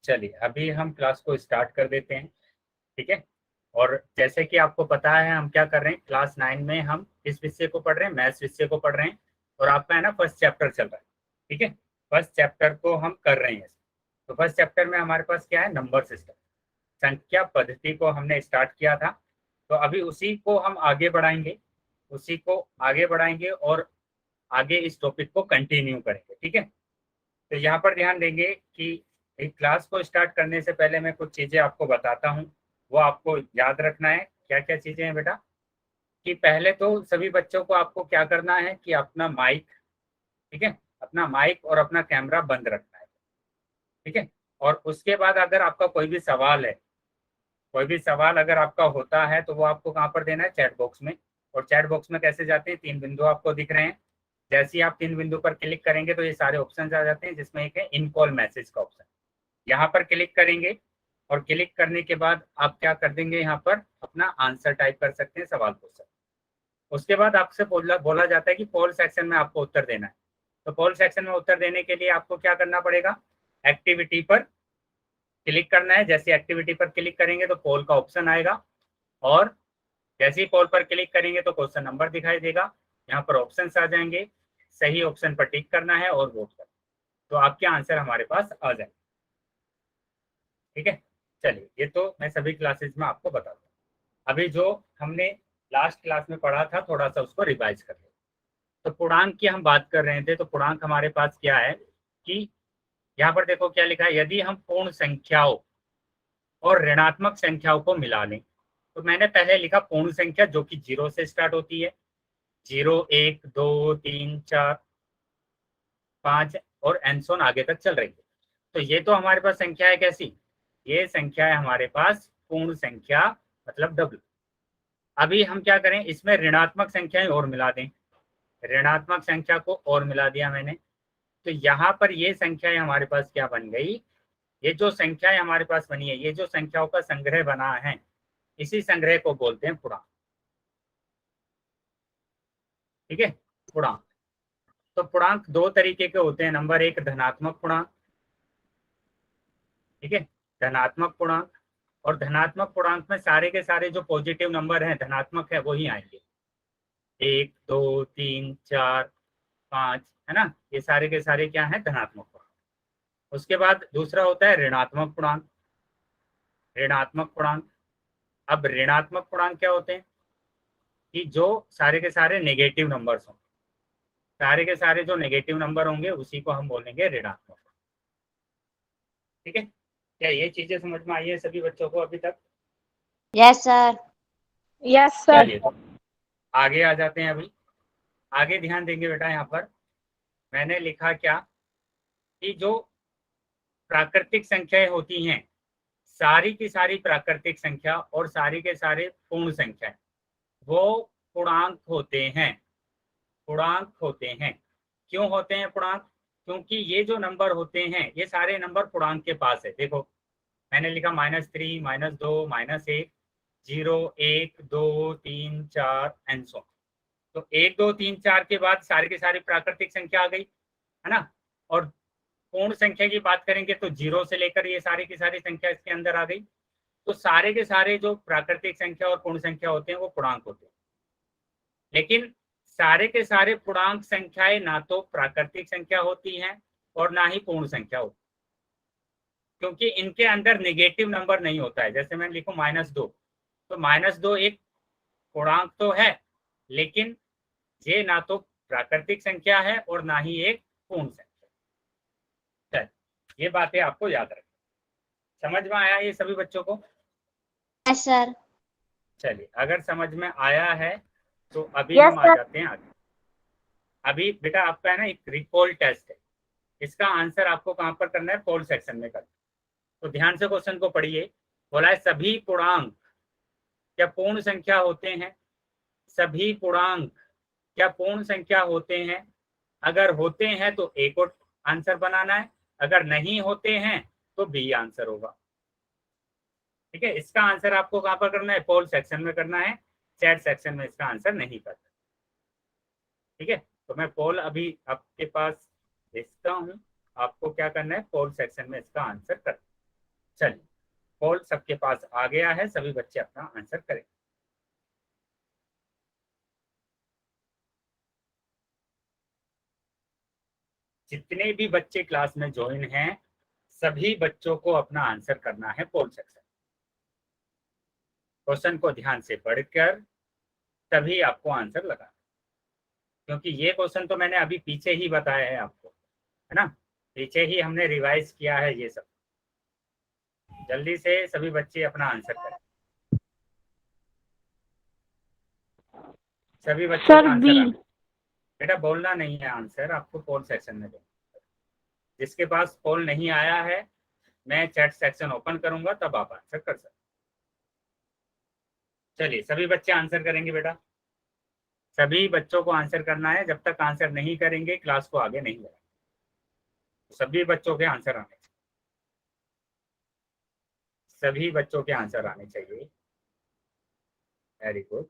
चलिए अभी हम क्लास को स्टार्ट कर देते हैं। ठीक है। और जैसे कि आपको पता है हम क्या कर रहे हैं, क्लास 9 में हम किस विषय को पढ़ रहे हैं, मैथ्स विषय को पढ़ रहे हैं। और आपका है ना फर्स्ट चैप्टर चल रहा है। ठीक है। फर्स्ट चैप्टर को हम कर रहे हैं। तो फर्स्ट चैप्टर में हमारे पास क्या है, नंबर सिस्टम, संख्या पद्धति को हमने स्टार्ट किया था। तो अभी उसी को हम आगे बढ़ाएंगे, उसी को आगे बढ़ाएंगे और आगे इस टॉपिक को कंटिन्यू करेंगे। ठीक है। तो यहाँ पर ध्यान देंगे कि एक क्लास को स्टार्ट करने से पहले मैं कुछ चीज़ें आपको बताता हूँ, वो आपको याद रखना है। क्या क्या चीज़ें हैं बेटा, कि पहले तो सभी बच्चों को आपको क्या करना है कि अपना माइक, ठीक है, अपना माइक और अपना कैमरा बंद रखना है। ठीक है। और उसके बाद अगर आपका कोई भी सवाल है, कोई भी सवाल अगर आपका होता है तो वो आपको कहाँ पर देना है, चैट बॉक्स में। और चैट बॉक्स में कैसे जाते हैं, 3 बिंदु आपको दिख रहे हैं। जैसे ही आप 3 बिंदु पर क्लिक करेंगे तो ये सारे ऑप्शन आ जाते हैं, जिसमें एक है इन कॉल मैसेज का ऑप्शन। यहाँ पर क्लिक करेंगे और क्लिक करने के बाद आप क्या कर देंगे, यहाँ पर अपना आंसर टाइप कर सकते हैं, सवाल पूछ सकते हैं। उसके बाद आपसे बोला बोला जाता है कि पोल सेक्शन में आपको उत्तर देना है। तो पोल सेक्शन में उत्तर देने के लिए आपको क्या करना पड़ेगा, एक्टिविटी पर क्लिक करना है। जैसे एक्टिविटी पर क्लिक करेंगे तो पोल का ऑप्शन आएगा, और जैसे ही पोल पर क्लिक करेंगे तो क्वेश्चन नंबर दिखाई देगा। यहाँ पर ऑप्शंस आ जाएंगे, सही ऑप्शन पर टिक करना है और वोट करना, तो आपके आंसर हमारे पास आ जाएंगे। ठीक है। चलिए ये तो मैं सभी क्लासेज में आपको बता दूँ। अभी जो हमने लास्ट क्लास में पढ़ा था थोड़ा सा उसको रिवाइज कर ले। तो पूर्णांक की हम बात कर रहे थे। तो पूर्णांक हमारे पास क्या है कि यहाँ पर देखो क्या लिखा है, यदि हम पूर्ण संख्याओं और ऋणात्मक संख्याओं को मिला लें। तो मैंने पहले लिखा पूर्ण संख्या जो कि 0 से स्टार्ट होती है, 0 1 2 3 4 5 और एनसोन आगे तक चल रही है। तो ये तो हमारे पास संख्या है कैसी, ये संख्या है हमारे पास पूर्ण संख्या, मतलब डब्ल्यू। अभी हम क्या करें, इसमें ऋणात्मक संख्याएं और मिला दें। ऋणात्मक संख्या को और मिला दिया मैंने, तो यहाँ पर ये संख्याएं हमारे पास क्या बन गई, ये जो संख्याएं हमारे पास बनी है, ये जो संख्याओं का संग्रह बना है, इसी संग्रह को बोलते हैं पूर्णांक। ठीक है, पूर्णांक। तो पूर्णांक दो तरीके के होते हैं। नंबर एक धनात्मक पूर्णांक, ठीक है, धनात्मक पूर्णांक। और धनात्मक पूर्णांक में सारे के सारे जो पॉजिटिव नंबर हैं धनात्मक है वही आएंगे, 1 2 3 4 5, है ना, ये सारे के सारे क्या है, धनात्मक पूर्णांक। उसके बाद दूसरा होता है ऋणात्मक पूर्णांक। ऋणात्मक पूर्णांक, अब ऋणात्मक पूर्णांक क्या होते हैं कि जो सारे के सारे नेगेटिव नंबर्स हों, सारे के सारे जो नेगेटिव नंबर होंगे उसी को हम बोलेंगे ऋणात्मक। ठीक है। क्या ये चीजें समझ में आई है सभी बच्चों को अभी तक? Yes sir. Yes sir. चलिए तो आगे आ जाते हैं। अभी आगे ध्यान देंगे बेटा, यहाँ पर मैंने लिखा क्या कि जो प्राकृतिक संख्याएं होती हैं, सारी की सारी प्राकृतिक संख्या और सारी के सारे पूर्ण संख्या, वो पूर्णांक होते हैं। पूर्णांक होते हैं। क्यों होते हैं पूर्णांक, क्योंकि ये जो नंबर होते हैं ये सारे नंबर पूर्णांक के पास है। देखो मैंने लिखा -3 -2 -1, 0 1 2 3 4 एंड सो। तो 1 2 3 4 के बाद सारी की सारी प्राकृतिक संख्या आ गई, है ना। और पूर्ण संख्या की बात करेंगे तो 0 से लेकर ये सारी की सारी संख्या इसके अंदर आ गई। तो सारे के सारे जो प्राकृतिक संख्या और पूर्ण संख्या होते हैं वो पूर्णांक होते हैं। लेकिन सारे के सारे पूर्णांक संख्याएं ना तो प्राकृतिक संख्या होती हैं और ना ही पूर्ण संख्या होती, क्योंकि इनके अंदर नेगेटिव नंबर नहीं होता है। जैसे मैं लिखूं -2, तो -2 एक पूर्णांक तो है, लेकिन ये ना तो प्राकृतिक संख्या है और ना ही एक पूर्ण संख्या। चल ये बातें आपको याद रखें। समझ में आया ये सभी बच्चों को? Yes sir. चलिए अगर समझ में आया है तो अभी यस हम आ सर। जाते हैं आगे। अभी बेटा आपका है ना एक रिकॉल टेस्ट है, इसका आंसर आपको कहाँ पर करना है, पोल सेक्शन में करना है। तो ध्यान से क्वेश्चन को पढ़िए। बोला है सभी पूर्णांक क्या पूर्ण संख्या होते हैं, सभी पूर्णांक क्या पूर्ण संख्या होते हैं। अगर होते हैं तो ए को आंसर बनाना है, अगर नहीं होते हैं तो बी आंसर होगा। ठीक है, इसका आंसर आपको कहाँ पर करना है, पोल सेक्शन में करना है, चैट सेक्शन में इसका आंसर नहीं करना। ठीक है, तो मैं पोल अभी आपके पास भेजता हूँ, आपको क्या करना है, पोल सेक्शन में इसका आंसर करना। चलिए, पोल सबके पास आ गया है, सभी बच्चे अपना आंसर करें। जितने भी बच्चे क्लास में ज्वाइन हैं, सभी बच्चों को अपना आंसर करना है पोल सेक्शन। क्वेश्चन को ध्यान से पढ़कर तभी आपको आंसर लगाना, क्योंकि ये क्वेश्चन तो मैंने अभी पीछे ही बताया है आपको, है ना, पीछे ही हमने रिवाइज किया है ये सब। जल्दी से सभी बच्चे अपना आंसर करें। सभी बच्चों सर का आंसर बी। आना। बेटा बोलना नहीं है आंसर, आपको पोल सेक्शन में देना। जिसके पास पोल नहीं आया है, मैं चैट सेक्शन ओपन करूंगा तब आप आंसर कर सकते। चलिए, सभी बच्चे आंसर करेंगे बेटा, सभी बच्चों को आंसर करना है। जब तक आंसर नहीं करेंगे क्लास को आगे नहीं बढ़ाएंगे। सभी बच्चों के आंसर आने चाहिए, सभी बच्चों के आंसर आने चाहिए। Very good.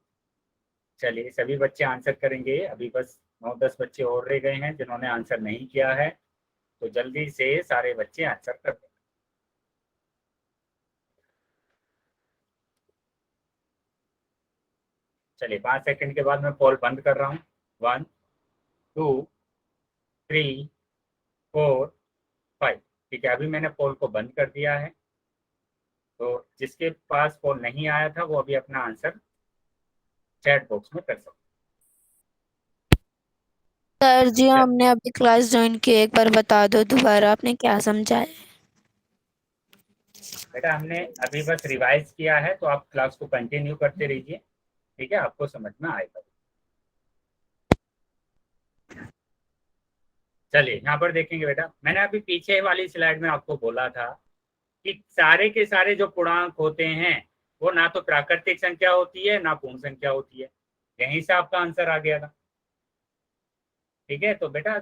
चलिए, सभी बच्चे आंसर करेंगे। अभी बस 9-10 बच्चे और रह गए हैं जिन्होंने आंसर नहीं किया है, तो जल्दी से सारे बच्चे आंसर कर दें। चलिए, 5 सेकंड के बाद मैं पोल बंद कर रहा हूँ। 1 2 3 4 5। ठीक है, अभी मैंने पोल को बंद कर दिया है। तो जिसके पास पोल नहीं आया था वो अभी अपना आंसर चैट बॉक्स में कर सकते। सर जी हमने अभी क्लास ज्वाइन की, एक बार बता दो दोबारा आपने क्या समझाया। बेटा हमने अभी बस रिवाइज किया है, तो आप क्लास को कंटिन्यू करते रहिए, ठीक है, आपको समझ में आएगा। चलिए, यहाँ पर देखेंगे बेटा, मैंने अभी पीछे वाली स्लाइड में आपको बोला था कि सारे के सारे जो पूर्णांक होते हैं वो ना तो प्राकृतिक संख्या होती है ना पूर्ण संख्या होती है। यहीं से आपका आंसर आ गया था। ठीक है, तो बेटा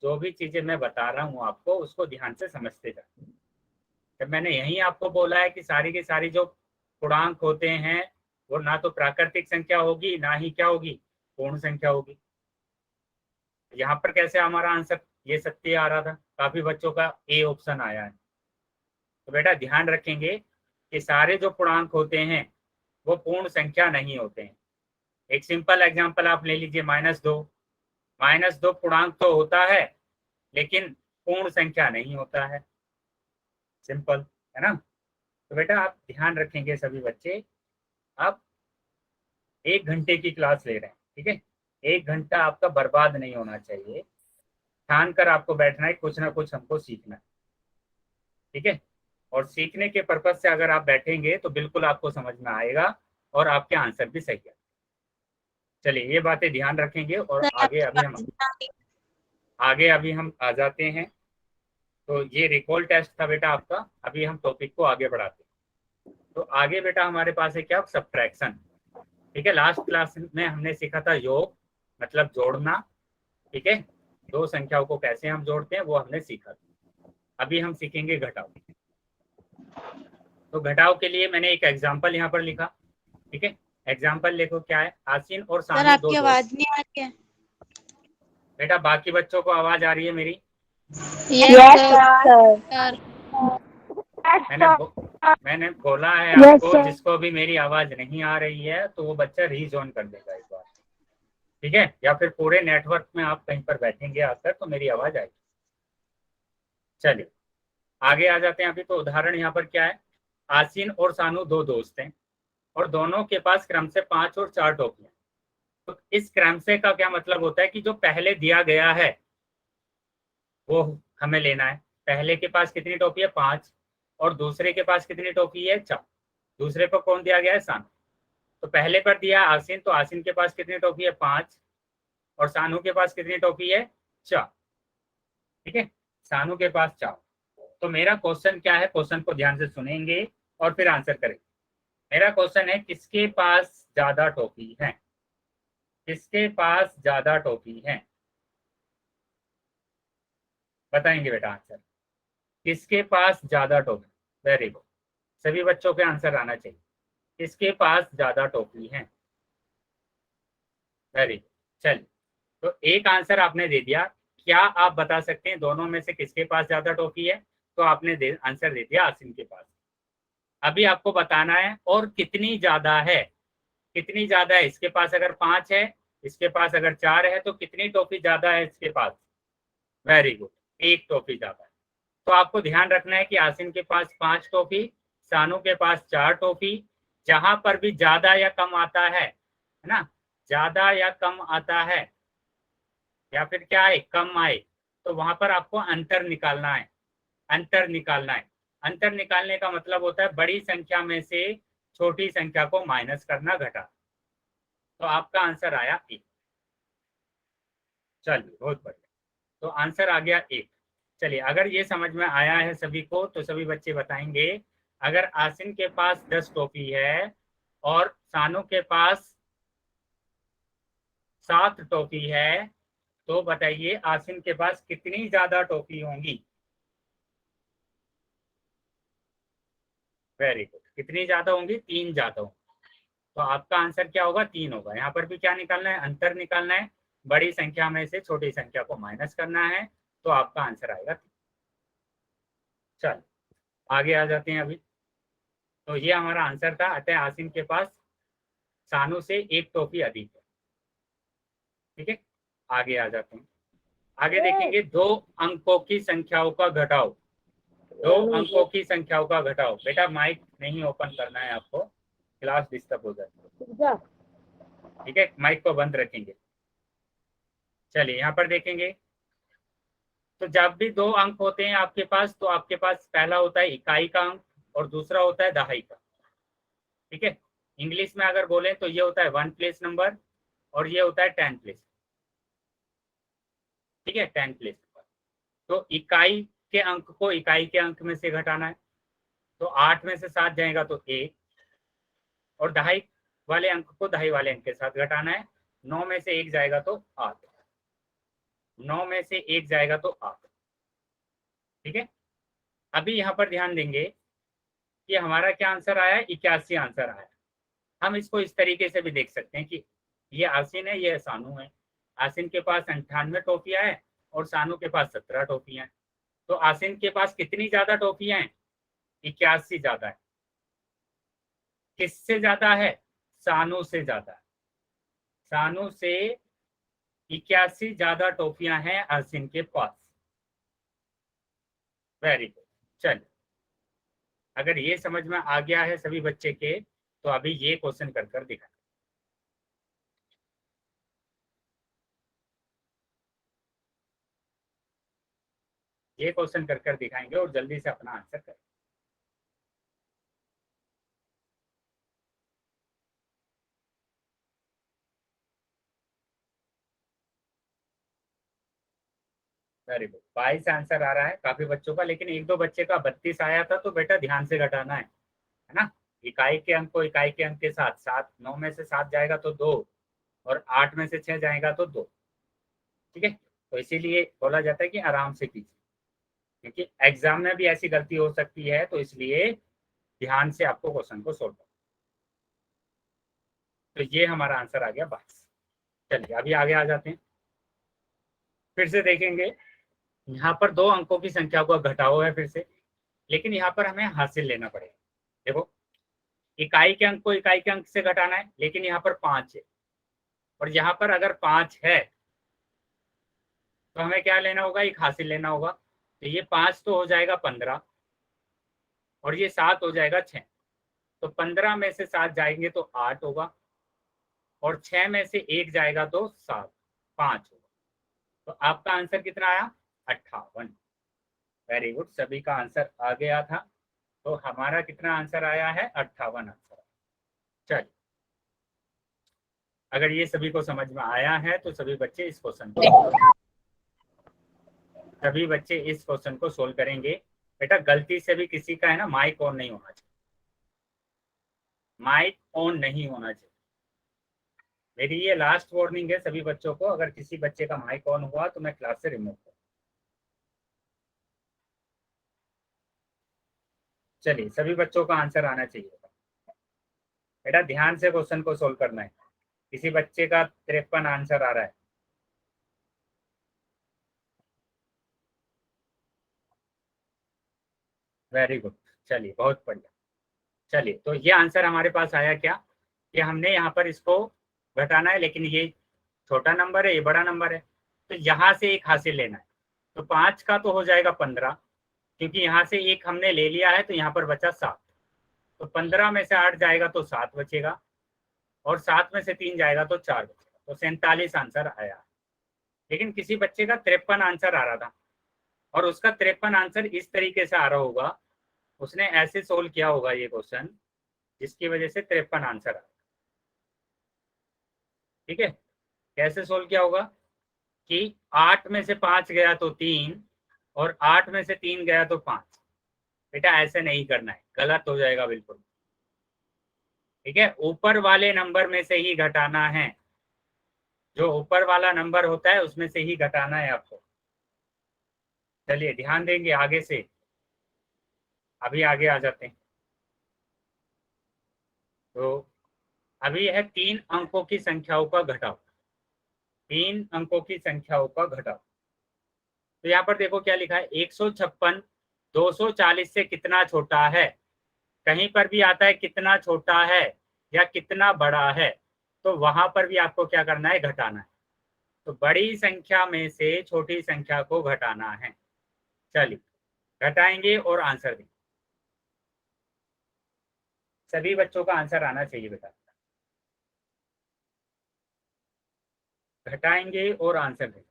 जो भी चीजें मैं बता रहा हूँ आपको उसको ध्यान से समझते जाए। जब मैंने यही आपको बोला है कि सारी की सारी जो पूर्णांक होते हैं वो ना तो प्राकृतिक संख्या होगी ना ही क्या होगी, पूर्ण संख्या होगी। यहाँ पर कैसे हमारा आंसर ये सत्य आ रहा था, काफी बच्चों का ए ऑप्शन आया है। तो बेटा ध्यान रखेंगे कि सारे जो पूर्णांक होते हैं वो पूर्ण संख्या नहीं होते हैं। एक सिंपल एग्जांपल आप ले लीजिए, -2। -2 पूर्णांक तो होता है लेकिन पूर्ण संख्या नहीं होता है। सिंपल है ना। तो बेटा आप ध्यान रखेंगे सभी बच्चे, आप 1 घंटे की क्लास ले रहे हैं, ठीक है, 1 घंटा आपका बर्बाद नहीं होना चाहिए। ठान कर आपको बैठना है, कुछ ना कुछ हमको सीखना है, ठीक है। और सीखने के पर्पज से अगर आप बैठेंगे तो बिल्कुल आपको समझ में आएगा और आपके आंसर भी सही है। चलिए, ये बातें ध्यान रखेंगे और आगे अभी हम आ जाते हैं। तो ये रिकॉल टेस्ट था बेटा आपका। अभी हम टॉपिक को आगे बढ़ाते हैं। तो आगे बेटा हमारे पास है क्या, सब्ट्रैक्शन। ठीक है, लास्ट क्लास में हमने सीखा था योग, मतलब जोड़ना। ठीक है, दो संख्याओं को कैसे हम जोड़ते हैं वो हमने सीखा था। अभी हम सीखेंगे घटाव। तो घटाव के लिए मैंने एक एग्जाम्पल यहाँ पर लिखा, ठीक है। एग्जाम्पल देखो क्या है, आसिन और सर सानू दो आपकी आवाज दोस्त। नहीं आ रही है। बेटा बाकी बच्चों को आवाज आ रही है मेरी? Yes sir. सर मैंने बोला है Yes, आपको, sir. जिसको भी मेरी आवाज नहीं आ रही है तो वो बच्चा रीजॉइन कर देगा एक बार, ठीक है, या फिर पूरे नेटवर्क में आप कहीं पर बैठेंगे आकर तो मेरी आवाज आएगी। चलिए आगे आ जाते हैं। अभी तो उदाहरण यहाँ पर क्या है, आसिन और सानू दो दोस्त हैं और दोनों के पास क्रम से 5 और 4 टोपियां। तो इस क्रम से का क्या मतलब होता है कि जो पहले दिया गया है वो हमें लेना है। पहले के पास कितनी टोपी है, 5, और दूसरे के पास कितनी टोपी है, 4। दूसरे पर कौन दिया गया है, सानू। तो पहले पर दिया है आसिन, तो आसिन के पास कितनी टोपी है, 5, और सानू के पास कितनी टोपी है, 4। ठीक है, सानू के पास 4। तो मेरा क्वेश्चन क्या है, क्वेश्चन को ध्यान से सुनेंगे और फिर आंसर करेंगे। मेरा क्वेश्चन है किसके पास ज्यादा टोपी है, किसके पास ज्यादा टोपी है, बताएंगे बेटा आंसर। किसके पास ज्यादा टोपी, वेरी गुड, सभी बच्चों के आंसर आना चाहिए। किसके पास ज्यादा टोपी है, वेरी गुड। चलिए, तो एक आंसर आपने दे दिया। क्या आप बता सकते हैं दोनों में से किसके पास ज्यादा टोपी है? तो आपने आंसर दे दिया आसिन के पास। अभी आपको बताना है और कितनी ज्यादा है, कितनी ज्यादा है। इसके पास अगर 5 है, इसके पास अगर 4 है, तो कितनी टॉफी ज्यादा है इसके पास। वेरी गुड, एक टॉफी ज्यादा है। तो आपको ध्यान रखना है कि आसिन के पास 5 टॉफी, सानू के पास 4 टॉफी। जहां पर भी ज्यादा या कम आता है ना, ज्यादा या कम आता है या फिर क्या है कम आए, तो वहां पर आपको अंतर निकालना है। अंतर निकालना है। अंतर निकालने का मतलब होता है बड़ी संख्या में से छोटी संख्या को माइनस करना, घटा। तो आपका आंसर आया 1। चलिए बहुत बढ़िया, तो आंसर आ गया 1। चलिए, अगर ये समझ में आया है सभी को तो सभी बच्चे बताएंगे, अगर आसिन के पास 10 टॉफी है और सानू के पास 7 टॉफी है, तो बताइए आसिन के पास कितनी ज्यादा टॉफी होंगी। वेरी गुड, कितनी ज्यादा होंगी, 3 ज्यादा होंगी। तो आपका आंसर क्या होगा, 3 होगा। यहाँ पर भी क्या निकालना है, अंतर निकालना है, बड़ी संख्या में से छोटी संख्या को माइनस करना है, तो आपका आंसर आएगा 3। चल आगे आ जाते हैं। अभी तो ये हमारा आंसर था, अतः आसिम के पास सानू से 1 टॉफी अधिक है। ठीक है, आगे आ जाते हैं। आगे देखेंगे, 2 अंकों की संख्याओं का घटाओ। 2 अंकों की संख्याओं का घटाओ। बेटा माइक नहीं ओपन करना है आपको, क्लास डिस्टर्ब हो जाती है। ठीक है, माइक को बंद रखेंगे। चलिए यहाँ पर देखेंगे, तो जब भी 2 अंक होते हैं आपके पास, तो आपके पास पहला होता है इकाई का अंक और दूसरा होता है दहाई का। ठीक है, इंग्लिश में अगर बोले तो ये होता है 1 प्लेस नंबर और ये होता है 10 प्लेस। ठीक है, 10 प्लेस नंबर। तो इकाई के अंक को इकाई के अंक में से घटाना है, तो 8 में से 7 जाएगा तो 1, और दहाई वाले अंक को दहाई वाले अंक के साथ घटाना है। 9 में से 1 जाएगा तो 8, 9 में से 1 जाएगा तो 8। ठीक है, अभी यहाँ पर ध्यान देंगे कि हमारा क्या आंसर आया है, 81 आंसर आया। हम इसको इस तरीके से भी देख सकते हैं कि ये आसिन है, ये सानू है। आसिन के पास 98 टॉफियां है और सानू के पास 17 टॉफियां हैं। तो आसिन के पास कितनी ज्यादा टॉफियां हैं, 81 ज्यादा है। किससे ज्यादा है, सानू से ज्यादा है। सानू से 81 ज्यादा टॉफियां हैं आसिन के पास। Very good. चलिए, अगर ये समझ में आ गया है सभी बच्चे के, तो अभी ये क्वेश्चन कर दिखा। ये क्वेश्चन कर दिखाएंगे और जल्दी से अपना आंसर करें। वेरी गुड, 22 आंसर आ रहा है काफी बच्चों का, लेकिन 1-2 बच्चे का 32 आया था, तो बेटा ध्यान से घटाना है ना। इकाई के अंक को इकाई के अंक के साथ, 7 9 में से 7 जाएगा तो 2, और 8 में से 6 जाएगा तो 2। ठीक है, तो इसीलिए बोला जाता है कि आराम से कीजिए, क्योंकि एग्जाम में भी ऐसी गलती हो सकती है, तो इसलिए ध्यान से आपको क्वेश्चन को सोल्व करना। तो ये हमारा आंसर आ गया 22। चलिए अभी आगे आ जाते हैं। फिर से देखेंगे, यहाँ पर 2 अंकों की संख्या को घटाओ है फिर से, लेकिन यहाँ पर हमें हासिल लेना पड़ेगा। देखो, इकाई के अंक को इकाई के अंक से घटाना है, लेकिन यहाँ पर 5 है, और यहाँ पर अगर 5 है तो हमें क्या लेना होगा, एक हासिल लेना होगा। तो ये 5 तो हो जाएगा 15, और ये 7 हो जाएगा 6। तो 15 में से 7 जाएंगे तो 8 होगा, और 6 में से 1 जाएगा तो 7, 5 होगा। तो आपका आंसर कितना आया, 58। वेरी गुड, सभी का आंसर आ गया था। तो हमारा कितना आंसर आया है, 58 आंसर। चलिए, अगर ये सभी को समझ में आया है तो सभी बच्चे इस क्वेश्चन को सोल्व करेंगे। बेटा गलती से भी किसी का है ना माइक ऑन नहीं होना चाहिए, माइक ऑन नहीं होना चाहिए। मेरी ये लास्ट वार्निंग है सभी बच्चों को, अगर किसी बच्चे का माइक ऑन हुआ तो मैं क्लास से रिमूव करूँ। चलिए, सभी बच्चों का आंसर आना चाहिए। बेटा ध्यान से क्वेश्चन को सोल्व करना है। किसी बच्चे का 53 आंसर आ रहा है। वेरी गुड, चलिए बहुत बढ़िया। चलिए, तो ये आंसर हमारे पास आया क्या कि हमने यहाँ पर इसको घटाना है, लेकिन ये छोटा नंबर है, ये बड़ा नंबर है, तो यहाँ से एक हासिल लेना है। तो 5 का तो हो जाएगा 15, क्योंकि यहाँ से एक हमने ले लिया है, तो यहाँ पर बचा 7। तो 15 में से 8 जाएगा तो 7 बचेगा, और 7 में से 3 जाएगा तो 4 बचेगा। तो 47 आंसर आया। लेकिन किसी बच्चे का 53 आंसर आ रहा था, और उसका 53 आंसर इस तरीके से आ रहा होगा, उसने ऐसे सोल्व किया होगा ये क्वेश्चन, जिसकी वजह से 53 आंसर आया। ठीक है, कैसे सोल्व किया होगा कि 8 में से 5 गया तो 3, और 8 में से 3 गया तो 5। बेटा ऐसे नहीं करना है, गलत हो जाएगा बिल्कुल। ठीक है, ऊपर वाले नंबर में से ही घटाना है, जो ऊपर वाला नंबर होता है उसमें से ही घटाना है आपको। चलिए ध्यान देंगे आगे से, अभी आगे आ जाते हैं। तो अभी है 3 अंकों की संख्याओं का घटाव। 3 अंकों की संख्याओं का घटाव। तो यहाँ पर देखो क्या लिखा है, 156 240 से कितना छोटा है। कहीं पर भी आता है कितना छोटा है या कितना बड़ा है, तो वहां पर भी आपको क्या करना है, घटाना है। तो बड़ी संख्या में से छोटी संख्या को घटाना है। चलिए घटाएंगे और आंसर देंगे। सभी बच्चों का आंसर आना चाहिए बेटा। घटाएंगे और आंसर देंगे।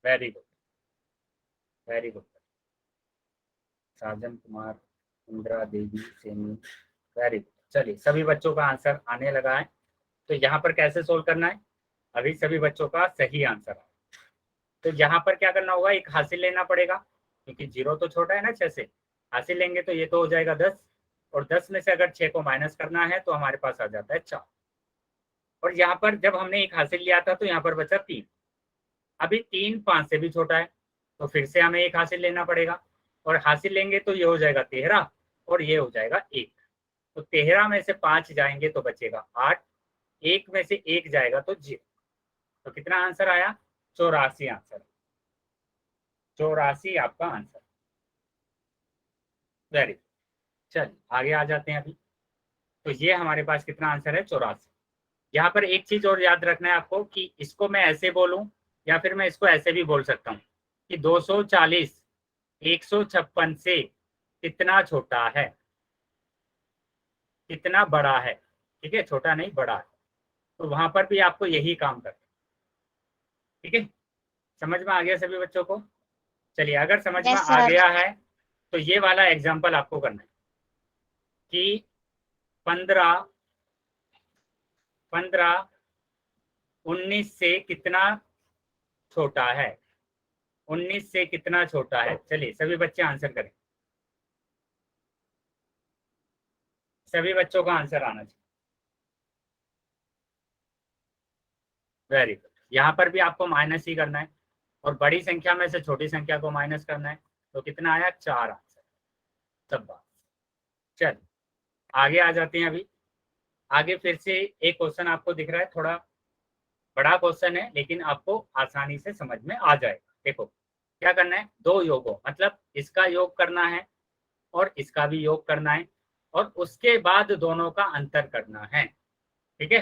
Very good, very good. Sajan Kumar, Indira Devi, Saini, very good. चलिए सभी बच्चों का आंसर आने लगा है। तो यहाँ पर कैसे सोल्व करना है, अभी सभी बच्चों का सही आंसर है। तो यहाँ पर क्या करना होगा, एक हासिल लेना पड़ेगा, क्योंकि 0 तो छोटा है ना 6 से। हासिल लेंगे तो ये तो हो जाएगा 10, और 10 में से अगर 6 को माइनस करना है तो हमारे पास आ जाता है 4। और यहाँ पर जब हमने एक हासिल लिया था तो यहाँ पर बचा 3। अभी 3 5 से भी छोटा है, तो फिर से हमें एक हासिल लेना पड़ेगा, और हासिल लेंगे तो ये हो जाएगा 13, और ये हो जाएगा 1। तो 13 में से 5 जाएंगे तो बचेगा 8, 1 में से 1 जाएगा तो 0। तो कितना आंसर आया, 84 आंसर। 84 आपका आंसर। Very good. चलिए आगे आ जाते हैं अभी। तो ये हमारे पास कितना आंसर है, 84। यहाँ पर एक चीज और याद रखना है आपको कि इसको मैं ऐसे बोलूं या फिर मैं इसको ऐसे भी बोल सकता हूँ कि 240 156 से कितना छोटा है, कितना बड़ा है। ठीक है, छोटा नहीं बड़ा है। तो वहां पर भी आपको यही काम करना है। ठीक है, समझ में आ गया सभी बच्चों को। चलिए अगर समझ में यस आ सर। गया है तो ये वाला एग्जाम्पल आपको करना है कि 15 19 से कितना छोटा है। 19 से कितना छोटा है। चलिए सभी बच्चे आंसर करें। सभी बच्चों का आंसर आना चाहिए। Very good. यहाँ पर भी आपको माइनस ही करना है, और बड़ी संख्या में से छोटी संख्या को माइनस करना है। तो कितना आया, 4 आंसर। सब बात। चल आगे आ जाते हैं। अभी आगे फिर से एक क्वेश्चन आपको दिख रहा है, थोड़ा बड़ा क्वेश्चन है लेकिन आपको आसानी से समझ में आ जाएगा। देखो क्या करना है, 2 योगों मतलब इसका योग करना है और इसका भी योग करना है, और उसके बाद दोनों का अंतर करना है। ठीक है,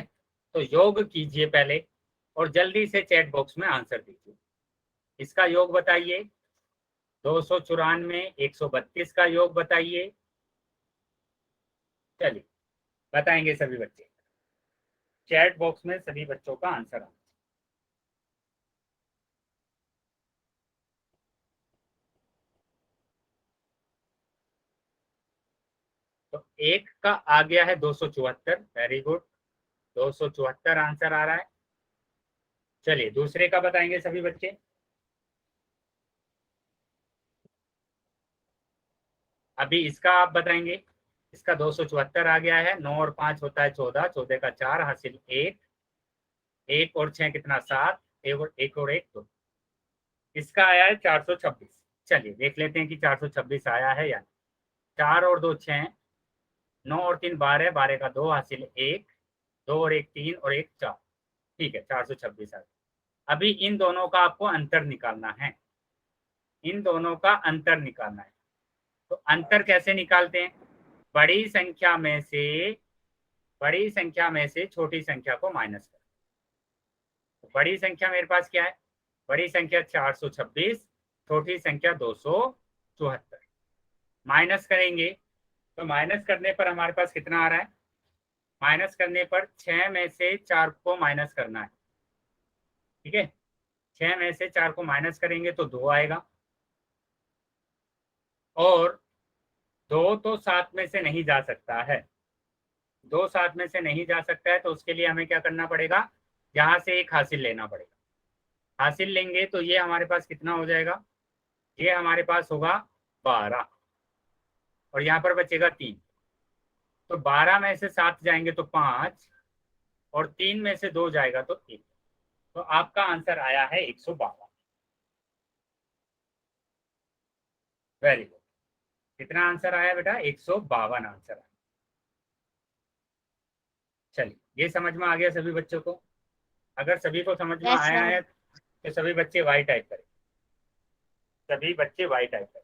तो योग कीजिए पहले और जल्दी से चैट बॉक्स में आंसर दीजिए। इसका योग बताइए, 294 132 का योग बताइए। चलिए बताएंगे सभी बच्चे। चैट बॉक्स में सभी बच्चों का आंसर आना। तो एक का आ गया है 274। वेरी गुड, 274 आंसर आ रहा है। चलिए दूसरे का बताएंगे सभी बच्चे। अभी इसका आप बताएंगे। इसका 274 आ गया है। 9 और 5 होता है 14, 14 का 4 हासिल 1, 1 और 6 कितना 7, 1 और 1 2। इसका आया है 426। चलिए देख लेते हैं कि 426 आया है या 4 और 2 6, 9 और 3 12, 12 का 2 हासिल 1, 2 और 1 3 और 1 4। ठीक है, 426 आ गया। अभी इन दोनों का आपको अंतर निकालना है, इन दोनों का अंतर निकालना है। तो अंतर कैसे निकालते हैं? बड़ी संख्या में से छोटी संख्या को माइनस कर। तो बड़ी संख्या मेरे पास क्या है? बड़ी संख्या 426, छोटी संख्या 274। माइनस करेंगे तो माइनस करने पर हमारे पास कितना आ रहा है? माइनस करने पर 6 में से 4 को माइनस करना है, ठीक है। 6 में से 4 को माइनस करेंगे तो 2 आएगा, और 2 तो 7 में से नहीं जा सकता है, 2 7 में से नहीं जा सकता है, तो उसके लिए हमें क्या करना पड़ेगा? यहाँ से एक हासिल लेना पड़ेगा। हासिल लेंगे तो ये हमारे पास कितना हो जाएगा? ये हमारे पास होगा 12, और यहाँ पर बचेगा 3। तो 12 में से 7 जाएंगे तो 5, और 3 में से 2 जाएगा तो 3। तो आपका आंसर आया है 152। Very good. कितना आंसर आया बेटा? 152 आंसर आया। चलिए, ये समझ में आ गया सभी बच्चों को? अगर सभी को समझ में यस आया सर। है तो सभी बच्चे वाई टाइप करें, सभी बच्चे वाई टाइप करें,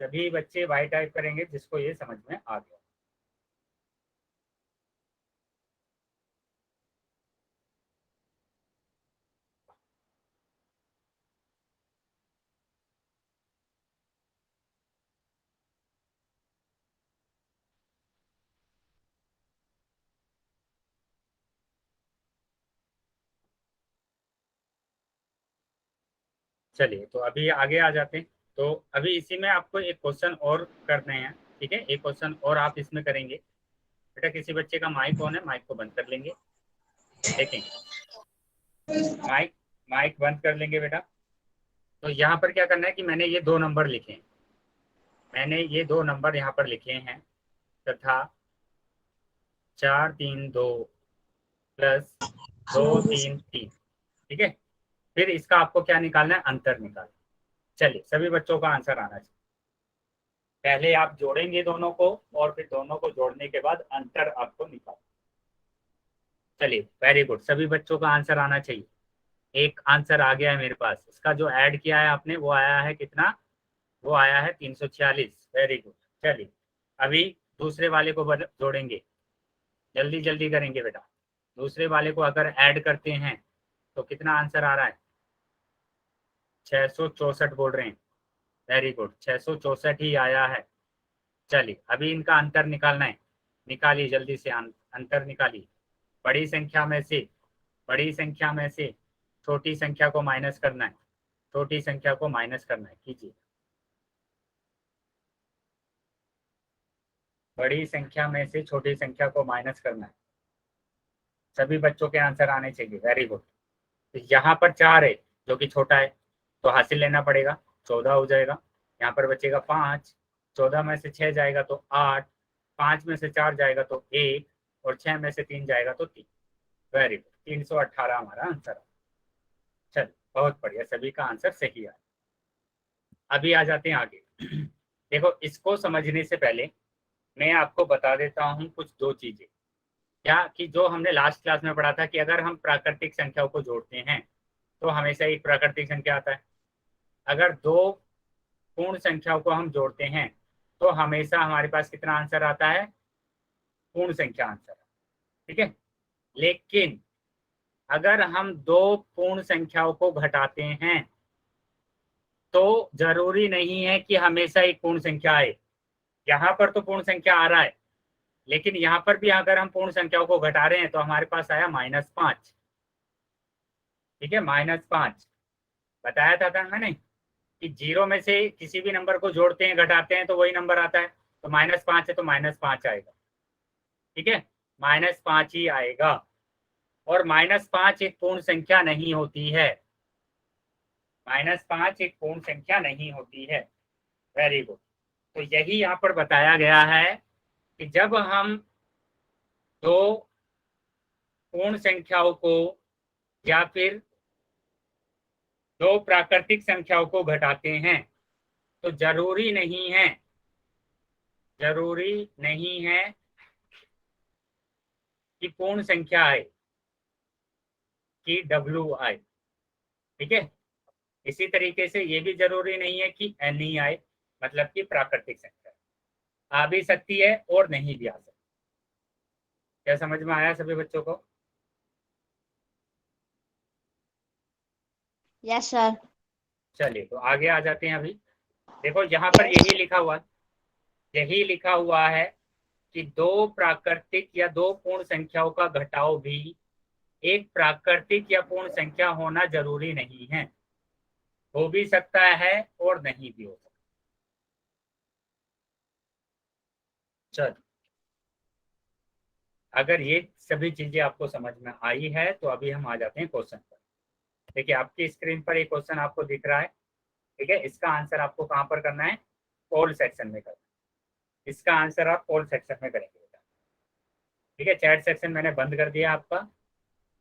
सभी बच्चे वाई टाइप करेंगे जिसको ये समझ में आ गया। चलिए, तो अभी आगे आ जाते हैं। तो अभी इसी में आपको एक क्वेश्चन और करने हैं, ठीक है। एक क्वेश्चन और आप इसमें करेंगे। बेटा किसी बच्चे का माइक ऑन है, माइक को बंद कर लेंगे, देखेंगे। माइक माइक बंद कर लेंगे बेटा। तो यहाँ पर क्या करना है कि मैंने ये 2 नंबर लिखे हैं, मैंने ये 2 नंबर यहाँ पर लिखे हैं, तथा 4 3 2 प्लस 2 3 3, ठीक है। फिर इसका आपको क्या निकालना है? अंतर निकालना। चलिए, सभी बच्चों का आंसर आना चाहिए। पहले आप जोड़ेंगे दोनों को, और फिर दोनों को जोड़ने के बाद अंतर आपको निकाल। चलिए, वेरी गुड, सभी बच्चों का आंसर आना चाहिए। एक आंसर आ गया है मेरे पास, इसका जो ऐड किया है आपने वो आया है कितना? वो आया है 346। Very good. चलिए, अभी दूसरे वाले को जोड़ेंगे, जल्दी जल्दी करेंगे बेटा। दूसरे वाले को अगर ऐड करते हैं तो कितना आंसर आ रहा है? 664 बोल रहे हैं। वेरी गुड, 664 ही आया है। चलिए, अभी इनका अंतर निकालना है, निकालिए जल्दी से, अंतर निकालिए। बड़ी संख्या में से छोटी संख्या को माइनस करना है, छोटी संख्या को माइनस करना है, कीजिए। बड़ी संख्या में से छोटी संख्या को माइनस करना है। सभी बच्चों के आंसर आने चाहिए। Very good. तो यहाँ पर 4 है जो कि छोटा है, तो हासिल लेना पड़ेगा, 14 हो जाएगा। यहाँ पर बचेगा 5, 14 में से 6 जाएगा तो 8, 5 में से 4 जाएगा तो 1, और 6 में से 3 जाएगा तो 3। वेरी गुड, 318 हमारा आंसर है। चलिए, बहुत बढ़िया, सभी का आंसर सही है। अभी आ जाते हैं आगे। देखो, इसको समझने से पहले मैं आपको बता देता हूँ कुछ 2 चीजें, क्या कि जो हमने लास्ट क्लास में पढ़ा था कि अगर हम प्राकृतिक संख्याओं को जोड़ते हैं तो हमेशा एक प्राकृतिक संख्या आता है। अगर 2 पूर्ण संख्याओं को हम जोड़ते हैं तो हमेशा हमारे पास कितना आंसर आता है? पूर्ण संख्या आंसर, ठीक है। लेकिन अगर हम 2 पूर्ण संख्याओं को घटाते हैं तो जरूरी नहीं है कि हमेशा एक पूर्ण संख्या आए। यहाँ पर तो पूर्ण संख्या आ रहा है, लेकिन यहाँ पर भी अगर हम पूर्ण संख्याओं को घटा रहे हैं तो हमारे पास आया -5, ठीक है। -5 बताया था मैंने कि 0 में से किसी भी नंबर को जोड़ते हैं, घटाते हैं तो वही नंबर आता है। तो -5 है तो -5 आएगा, ठीक है, -5 ही आएगा। और -5 एक पूर्ण संख्या नहीं होती है, -5 एक पूर्ण संख्या नहीं होती है। Very good. तो यही यहाँ पर बताया गया है कि जब हम 2 पूर्ण संख्याओं को या फिर 2 प्राकृतिक संख्याओं को घटाते हैं तो जरूरी नहीं है कि पूर्ण संख्या आए। कि WI, ठीक है। इसी तरीके से ये भी जरूरी नहीं है कि NEI, मतलब कि प्राकृतिक संख्या आ भी सकती है और नहीं भी आ सकती। क्या समझ में आया सभी बच्चों को? Yes sir. चलिए तो आगे आ जाते हैं। अभी देखो यहाँ पर यही लिखा हुआ है कि दो प्राकृतिक या दो पूर्ण संख्याओं का घटाव भी एक प्राकृतिक या पूर्ण संख्या होना जरूरी नहीं है, हो भी सकता है और नहीं भी हो सकता। चलो, अगर ये सभी चीजें आपको समझ में आई है तो अभी हम आ जाते हैं क्वेश्चन पर। देखिए आपकी स्क्रीन पर एक क्वेश्चन आपको दिख रहा है, ठीक है। इसका आंसर आपको कहाँ पर करना है? पोल सेक्शन में करना है। इसका आंसर आप पोल सेक्शन में करेंगे बेटा, ठीक है। चैट सेक्शन मैंने बंद कर दिया आपका,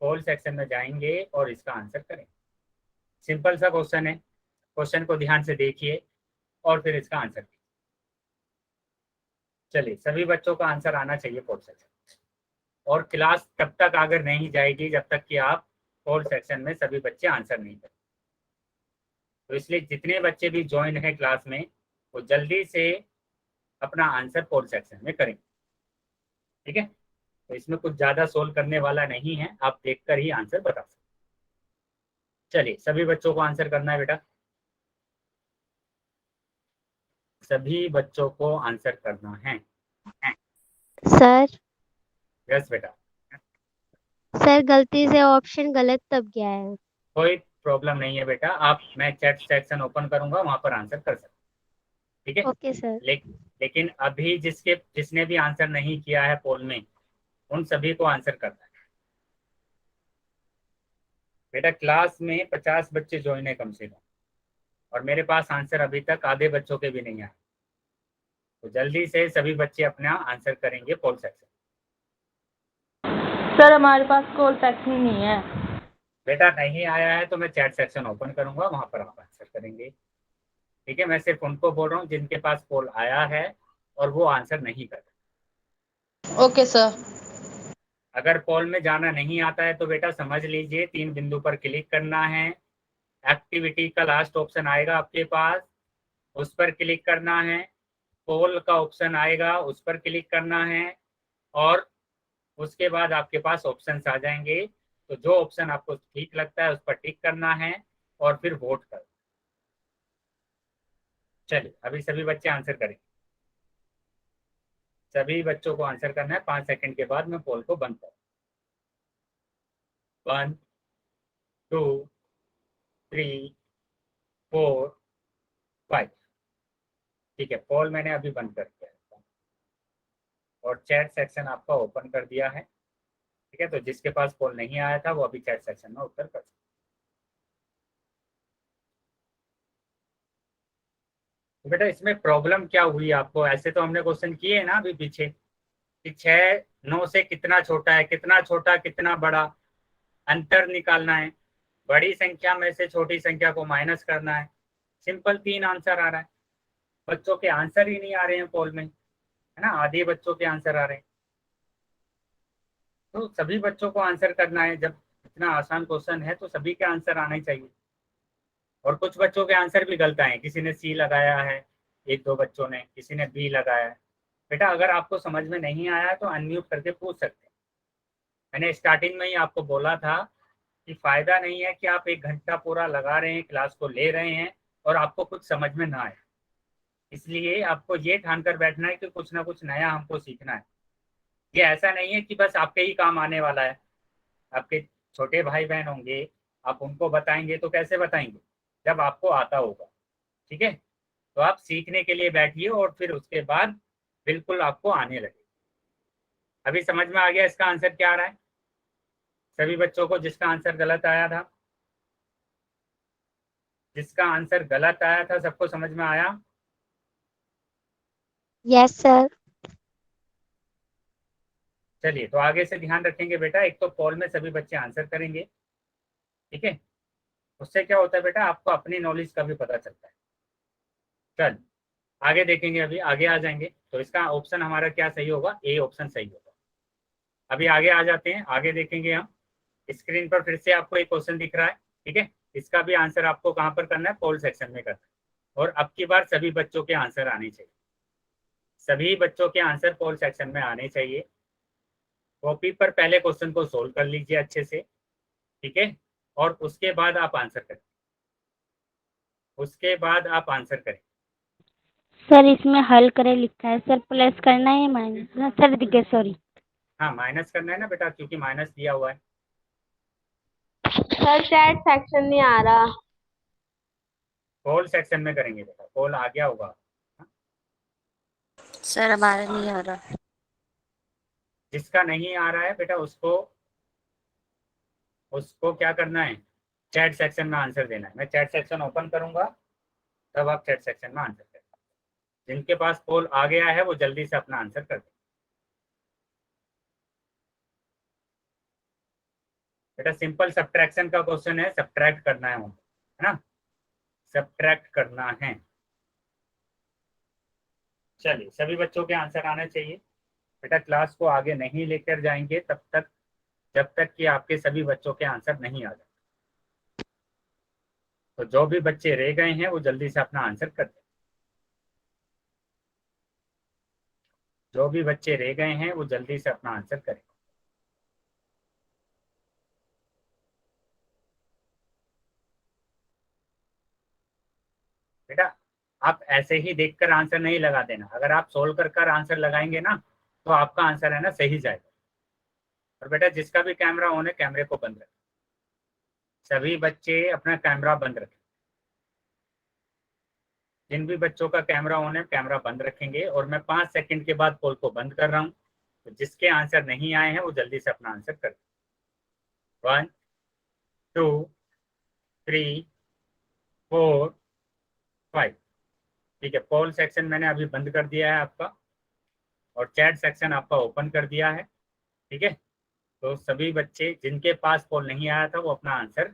पोल सेक्शन में जाएंगे और इसका आंसर करेंगे। सिंपल सा क्वेश्चन है, क्वेश्चन को ध्यान से देखिए और फिर इसका आंसर कीजिए। चलिए, सभी बच्चों का आंसर आना चाहिए पोल सेक्शन, और क्लास तब तक आगे नहीं जाएगी जब तक कि आप पोल सेक्शन में सभी बच्चे आंसर नहीं करें। तो इसलिए जितने बच्चे भी ज्वाइन है क्लास में वो जल्दी से अपना आंसर पोल सेक्शन में करें, ठीक है। तो इसमें कुछ ज्यादा सोल्व करने वाला नहीं है, आप देखकर ही आंसर बता सकते। चलिए, सभी बच्चों को आंसर करना है बेटा, सभी बच्चों को आंसर करना है। सर यस बेटा। सर गलती से ऑप्शन गलत तब गया है। कोई प्रॉब्लम नहीं है बेटा, मैं चैट सेक्शन ओपन करूंगा, वहां पर आंसर कर सकते, ठीक है। Okay sir. लेकिन अभी जिसने भी आंसर नहीं किया है पोल में, उन सभी को आंसर करना है बेटा। क्लास में 50 बच्चे ज्वाइन है कम से कम, और मेरे पास आंसर अभी तक आधे बच्चों के भी नहीं आए। तो जल्दी से सभी बच्चे अपना आंसर करेंगे पोल सेक्शन। सर हमारे पास कॉल सेक्शन ही नहीं है। बेटा नहीं आया है तो मैं चैट सेक्शन ओपन करूंगा, वहां पर आप आंसर करेंगे, ठीक है। मैं सिर्फ उनको बोल रहा हूँ जिनके पास पोल आया है और वो आंसर नहीं कर रहे। Okay sir. अगर पोल में जाना नहीं आता है तो बेटा समझ लीजिए 3 बिंदु पर क्लिक करना है, एक्टिविटी का लास्ट ऑप्शन आएगा आपके पास, उस पर क्लिक करना है, पोल का ऑप्शन आएगा उस पर क्लिक करना है, और उसके बाद आपके पास ऑप्शंस आ जाएंगे। तो जो ऑप्शन आपको ठीक लगता है उस पर टिक करना है और फिर वोट कर। चलिए, अभी सभी बच्चे आंसर करेंगे, सभी बच्चों को आंसर करना है। 5 सेकंड के बाद मैं पोल को बंद करूँ। 1 2 3 4 5, ठीक है। पोल मैंने अभी बंद कर दिया है और चैट सेक्शन आपका ओपन कर दिया है, ठीक है। तो जिसके पास पोल नहीं आया था वो अभी चैट सेक्शन में उत्तर कर सकते। तो बेटा इसमें प्रॉब्लम क्या हुई आपको? ऐसे तो हमने क्वेश्चन किए हैं ना अभी पीछे कि 6 9 से कितना छोटा है, कितना छोटा कितना बड़ा, अंतर निकालना है, बड़ी संख्या में से छोटी संख्या को माइनस करना है। सिंपल 3 आंसर आ रहा है। बच्चों के आंसर ही नहीं आ रहे हैं पोल में, है ना, आधे बच्चों के आंसर आ रहे हैं। तो सभी बच्चों को आंसर करना है, जब इतना आसान क्वेश्चन है तो सभी के आंसर आने चाहिए। और कुछ बच्चों के आंसर भी गलत आए, किसी ने सी लगाया है, 1 2 बच्चों ने, किसी ने बी लगाया है। बेटा अगर आपको समझ में नहीं आया तो अनम्यूट करके पूछ सकते हैं। मैंने स्टार्टिंग में ही आपको बोला था कि फायदा नहीं है कि आप 1 घंटा पूरा लगा रहे हैं, क्लास को ले रहे हैं और आपको कुछ समझ में ना आए। इसलिए आपको ये ठान कर बैठना है कि कुछ ना कुछ नया हमको सीखना है। ये ऐसा नहीं है कि बस आपके ही काम आने वाला है। आपके छोटे भाई बहन होंगे, आप उनको बताएंगे तो कैसे बताएंगे? जब आपको आता होगा, ठीक है। तो आप सीखने के लिए बैठिए और फिर उसके बाद बिल्कुल आपको आने लगे। अभी समझ में आ गया इसका आंसर क्या आ रहा है सभी बच्चों को? जिसका आंसर गलत आया था, जिसका आंसर गलत आया था, सबको समझ में आया? Yes sir. चलिए, तो आगे से ध्यान रखेंगे बेटा। एक तो पोल में सभी बच्चे आंसर करेंगे, ठीक है। उससे क्या होता है बेटा, आपको अपनी नॉलेज का भी पता चलता है। चल आगे देखेंगे, अभी आगे आ जाएंगे। तो इसका ऑप्शन हमारा क्या सही होगा? ए ऑप्शन सही होगा। अभी आगे आ जाते हैं, आगे देखेंगे हम, स्क्रीन पर फिर से आपको एक क्वेश्चन दिख रहा है, ठीक है। इसका भी आंसर आपको कहाँ पर करना है, पोल सेक्शन में करना है। और अब की बार सभी बच्चों के आंसर आने चाहिए, सभी बच्चों के आंसर पोल सेक्शन में आने चाहिए। कॉपी पर पहले क्वेश्चन को सोल्व कर लीजिए अच्छे से, ठीक है, और उसके बाद आप आंसर करें, उसके बाद आप आंसर करें। सर इसमें हल करें लिखा है सर, प्लस करना है माइनस सर दिखे सॉरी। हाँ माइनस करना है ना बेटा, क्योंकि माइनस दिया हुआ है। सर चैट सेक्शन नहीं आ रहा। पोल सेक्शन में करेंगे बेटा, पोल आ गया होगा। सर हमारा नहीं आ रहा। जिसका नहीं आ रहा है बेटा उसको उसको क्या करना है, चैट सेक्शन में आंसर देना है। मैं चैट सेक्शन ओपन करूंगा तब आप चैट सेक्शन में आंसर करें। जिनके पास पोल आ गया है वो जल्दी से अपना आंसर कर दें। बेटा सिंपल सब्ट्रैक्शन का क्वेश्चन है, सब्ट्रैक्ट करना है ना, सब्ट्रैक्ट करना है। चलिए सभी बच्चों के आंसर आने चाहिए। बेटा क्लास को आगे नहीं लेकर जाएंगे तब तक जब तक कि आपके सभी बच्चों के आंसर नहीं आ जाए। तो जो भी बच्चे रह गए हैं वो जल्दी से अपना आंसर कर दें। जो भी बच्चे रह गए हैं वो जल्दी से अपना आंसर करें। बेटा आप ऐसे ही देखकर आंसर नहीं लगा देना, अगर आप सोल्व कर आंसर लगाएंगे ना तो आपका आंसर है ना सही जाएगा। और बेटा जिसका भी कैमरा ऑन है कैमरे को बंद रखें, सभी बच्चे अपना कैमरा बंद रखें। जिन भी बच्चों का कैमरा ऑन है कैमरा बंद रखेंगे। और मैं 5 सेकंड के बाद पोल को बंद कर रहा हूँ। तो जिसके आंसर नहीं आए हैं वो जल्दी से अपना आंसर कर दें। 1 2 3 4 5। ठीक है, पोल सेक्शन मैंने अभी बंद कर दिया है आपका, और चैट सेक्शन आपका ओपन कर दिया है, ठीक है। तो सभी बच्चे जिनके पास पोल नहीं आया था वो अपना आंसर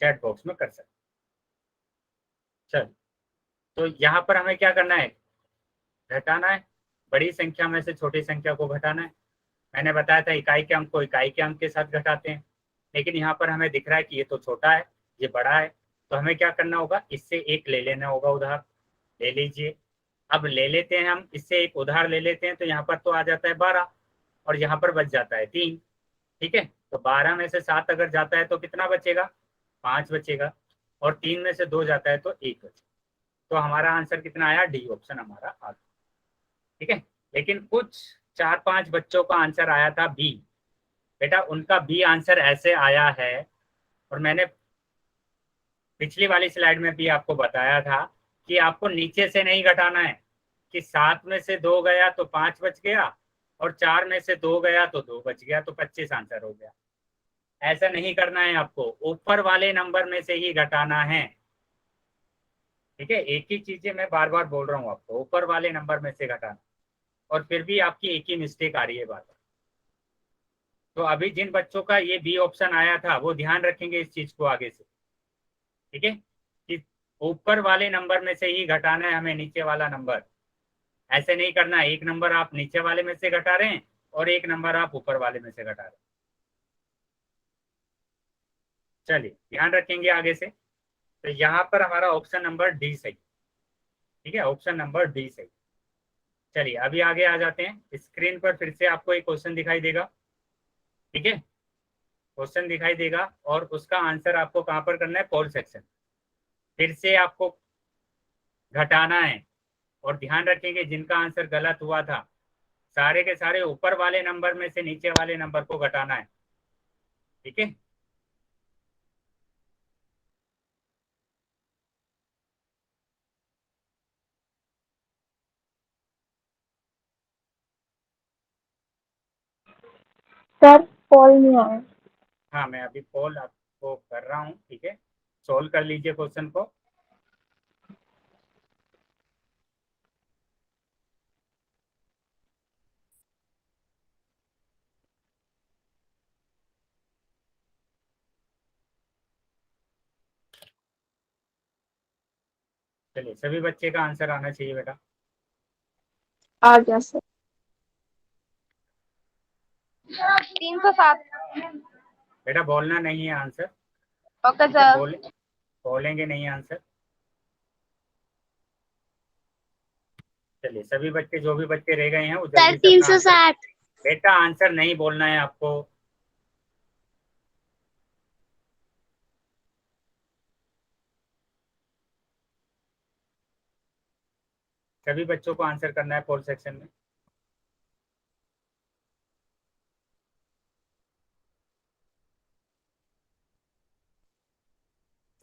चैट बॉक्स में कर सकते। चल तो यहाँ पर हमें क्या करना है, घटाना है। बड़ी संख्या में से छोटी संख्या को घटाना है। मैंने बताया था इकाई के अंक को इकाई के अंक के साथ घटाते हैं, लेकिन यहाँ पर हमें दिख रहा है कि ये तो छोटा है ये बड़ा है, तो हमें क्या करना होगा, इससे एक ले लेना होगा उधार। ले लीजिए। अब ले लेते हैं हम, इससे एक उधार ले लेते हैं, तो यहाँ पर तो आ जाता है 12 और यहाँ पर बच जाता है 3। ठीक है, तो 12 में से 7 अगर जाता है तो कितना बचेगा, 5 बचेगा। और 3 में से 2 जाता है तो 1 बचेगा। तो हमारा आंसर कितना आया, डी ऑप्शन हमारा आ गया। ठीक है, लेकिन कुछ 4-5 बच्चों का आंसर आया था बी। बेटा उनका बी आंसर ऐसे आया है, और मैंने पिछली वाली स्लाइड में भी आपको बताया था कि आपको नीचे से नहीं घटाना है, कि 7 में से 2 गया तो 5 बच गया, और 4 में से 2 गया तो 2 बच गया, तो 25 आंसर हो गया। ऐसा नहीं करना है, आपको ऊपर वाले नंबर में से ही घटाना है। ठीक है, एक ही चीजें मैं बार बार बोल रहा हूँ आपको, ऊपर वाले नंबर में से घटाना, और फिर भी आपकी एक ही मिस्टेक आ रही है बार बार। तो अभी जिन बच्चों का ये बी ऑप्शन आया था वो ध्यान रखेंगे इस चीज को आगे से, ठीक है, कि ऊपर वाले नंबर में से ही घटाना है हमें नीचे वाला नंबर। ऐसे नहीं करना है, एक नंबर आप नीचे वाले में से घटा रहे हैं और एक नंबर आप ऊपर वाले में से घटा रहे हैं। चलिए ध्यान रखेंगे आगे से। तो यहाँ पर हमारा ऑप्शन नंबर डी सही, ठीक है, ऑप्शन नंबर डी सही। चलिए अभी आगे आ जाते हैं। स्क्रीन पर फिर से आपको एक क्वेश्चन दिखाई देगा, ठीक है, क्वेश्चन दिखाई देगा और उसका आंसर आपको कहाँ पर करना है, पोल सेक्शन। फिर से आपको घटाना है, और ध्यान रखेंगे जिनका आंसर गलत हुआ था सारे के सारे ऊपर वाले नंबर में से नीचे वाले नंबर को घटाना है, ठीक है। सर पोल नहीं आया। हाँ मैं अभी पोल आपको कर रहा हूँ, ठीक है, सोल्व कर लीजिए क्वेश्चन को। चलिए सभी बच्चे का आंसर आना चाहिए बेटा। आ गया सर। 307 बेटा बोलना नहीं है आंसर, ओके ठीक है? सर। बोलेंगे नहीं आंसर। चलिए सभी बच्चे, जो भी बच्चे रह गए हैं वो सर जल्दी से अपना आंसर। 360। बेटा आंसर नहीं बोलना है आपको। सभी बच्चों को आंसर करना है पोल सेक्शन में।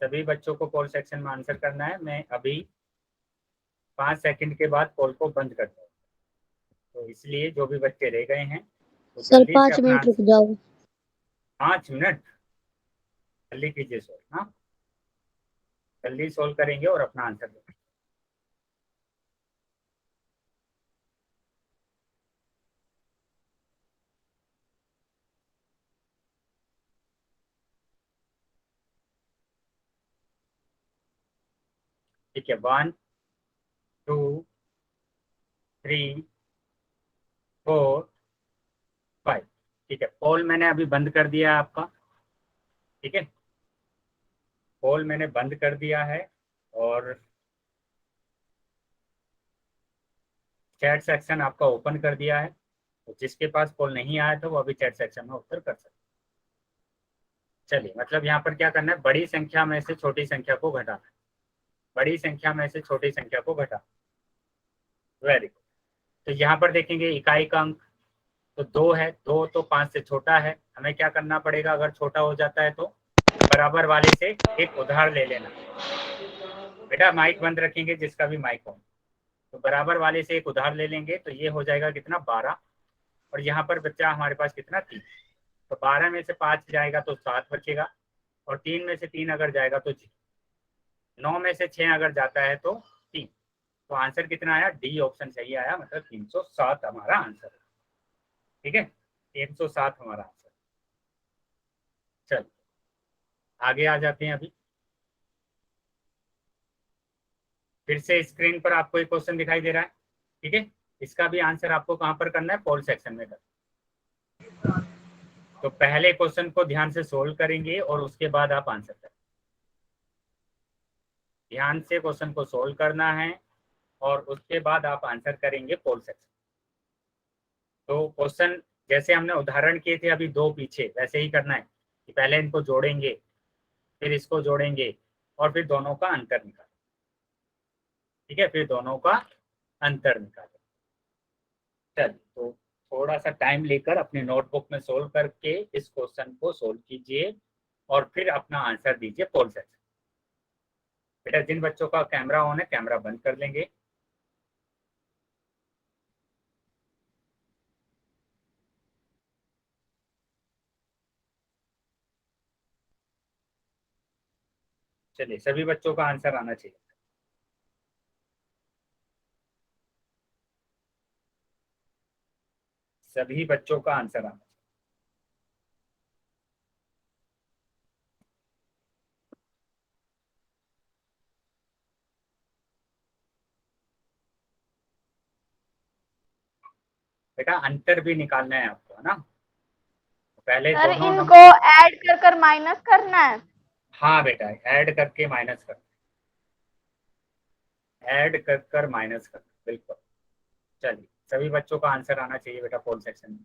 सभी बच्चों को पोल सेक्शन में आंसर करना है। मैं अभी 5 सेकंड के बाद पोल को बंद कर दूँ, तो इसलिए जो भी बच्चे रह गए हैं वो सर जल्दी से 5 अपना मिनट रुक जाओ। 5 मिनट जल्दी कीजिए सोल्व। हाँ, जल्दी सोल्व करेंगे और अपना आंसर देंगे। ठीक है, 1 2 3 4 5। ठीक है, पोल मैंने अभी बंद कर दिया है आपका। ठीक है, पोल मैंने बंद कर दिया है और चैट सेक्शन आपका ओपन कर दिया है। तो जिसके पास पोल नहीं आया था वो अभी चैट सेक्शन में उत्तर कर सकते। चलिए, मतलब यहाँ पर क्या करना है, बड़ी संख्या में से छोटी संख्या को घटाना है। बड़ी संख्या में से छोटी संख्या को घटाना। Very good. तो यहाँ पर देखेंगे इकाई का अंक तो 2 है। 2 तो 5 से छोटा है। हमें क्या करना पड़ेगा, अगर छोटा हो जाता है तो बराबर वाले से एक उधार ले लेना। बेटा माइक बंद रखेंगे जिसका भी माइक हो। तो बराबर वाले से एक उधार ले लेंगे तो ये हो जाएगा कितना, 12। और यहाँ पर बच्चा हमारे पास कितना, 3। तो 12 में से 5 जाएगा तो 7 बचेगा, और 3 में से 3 अगर जाएगा तो 6। 9 में से 6 अगर जाता है तो 3। तो आंसर कितना आया, डी ऑप्शन सही आया, मतलब 307 हमारा आंसर है। ठीक है, 307 हमारा आंसर। चलिए आगे आ जाते हैं। अभी फिर से स्क्रीन पर आपको एक क्वेश्चन दिखाई दे रहा है। ठीक है, इसका भी आंसर आपको कहाँ पर करना है, पोल सेक्शन में करना। तो पहले क्वेश्चन को ध्यान से सोल्व करेंगे और उसके बाद आप आंसर करें। ध्यान से क्वेश्चन को सोल्व करना है और उसके बाद आप आंसर करेंगे पोल सेक्शन। तो क्वेश्चन जैसे हमने उदाहरण किए थे अभी 2 पीछे, वैसे ही करना है कि पहले इनको जोड़ेंगे, फिर इसको जोड़ेंगे और फिर दोनों का अंतर निकालें। ठीक है, फिर दोनों का अंतर निकालें। चलिए, तो थोड़ा सा टाइम लेकर अपने नोटबुक में सोल्व करके इस क्वेश्चन को सोल्व कीजिए और फिर अपना आंसर दीजिए पोल सेक्शन। बेटा जिन बच्चों का कैमरा ऑन है कैमरा बंद कर लेंगे। चलिए सभी बच्चों का आंसर आना चाहिए। सभी बच्चों का आंसर आना चाहिए। बेटा अंतर भी निकालना है आपको, है ना? पहले सर दोनों इनको ऐड कर कर माइनस करना है। हाँ बेटा, ऐड करके माइनस कर, ऐड कर कर माइनस कर, बिल्कुल। चलिए सभी बच्चों का आंसर आना चाहिए बेटा पोल सेक्शन में।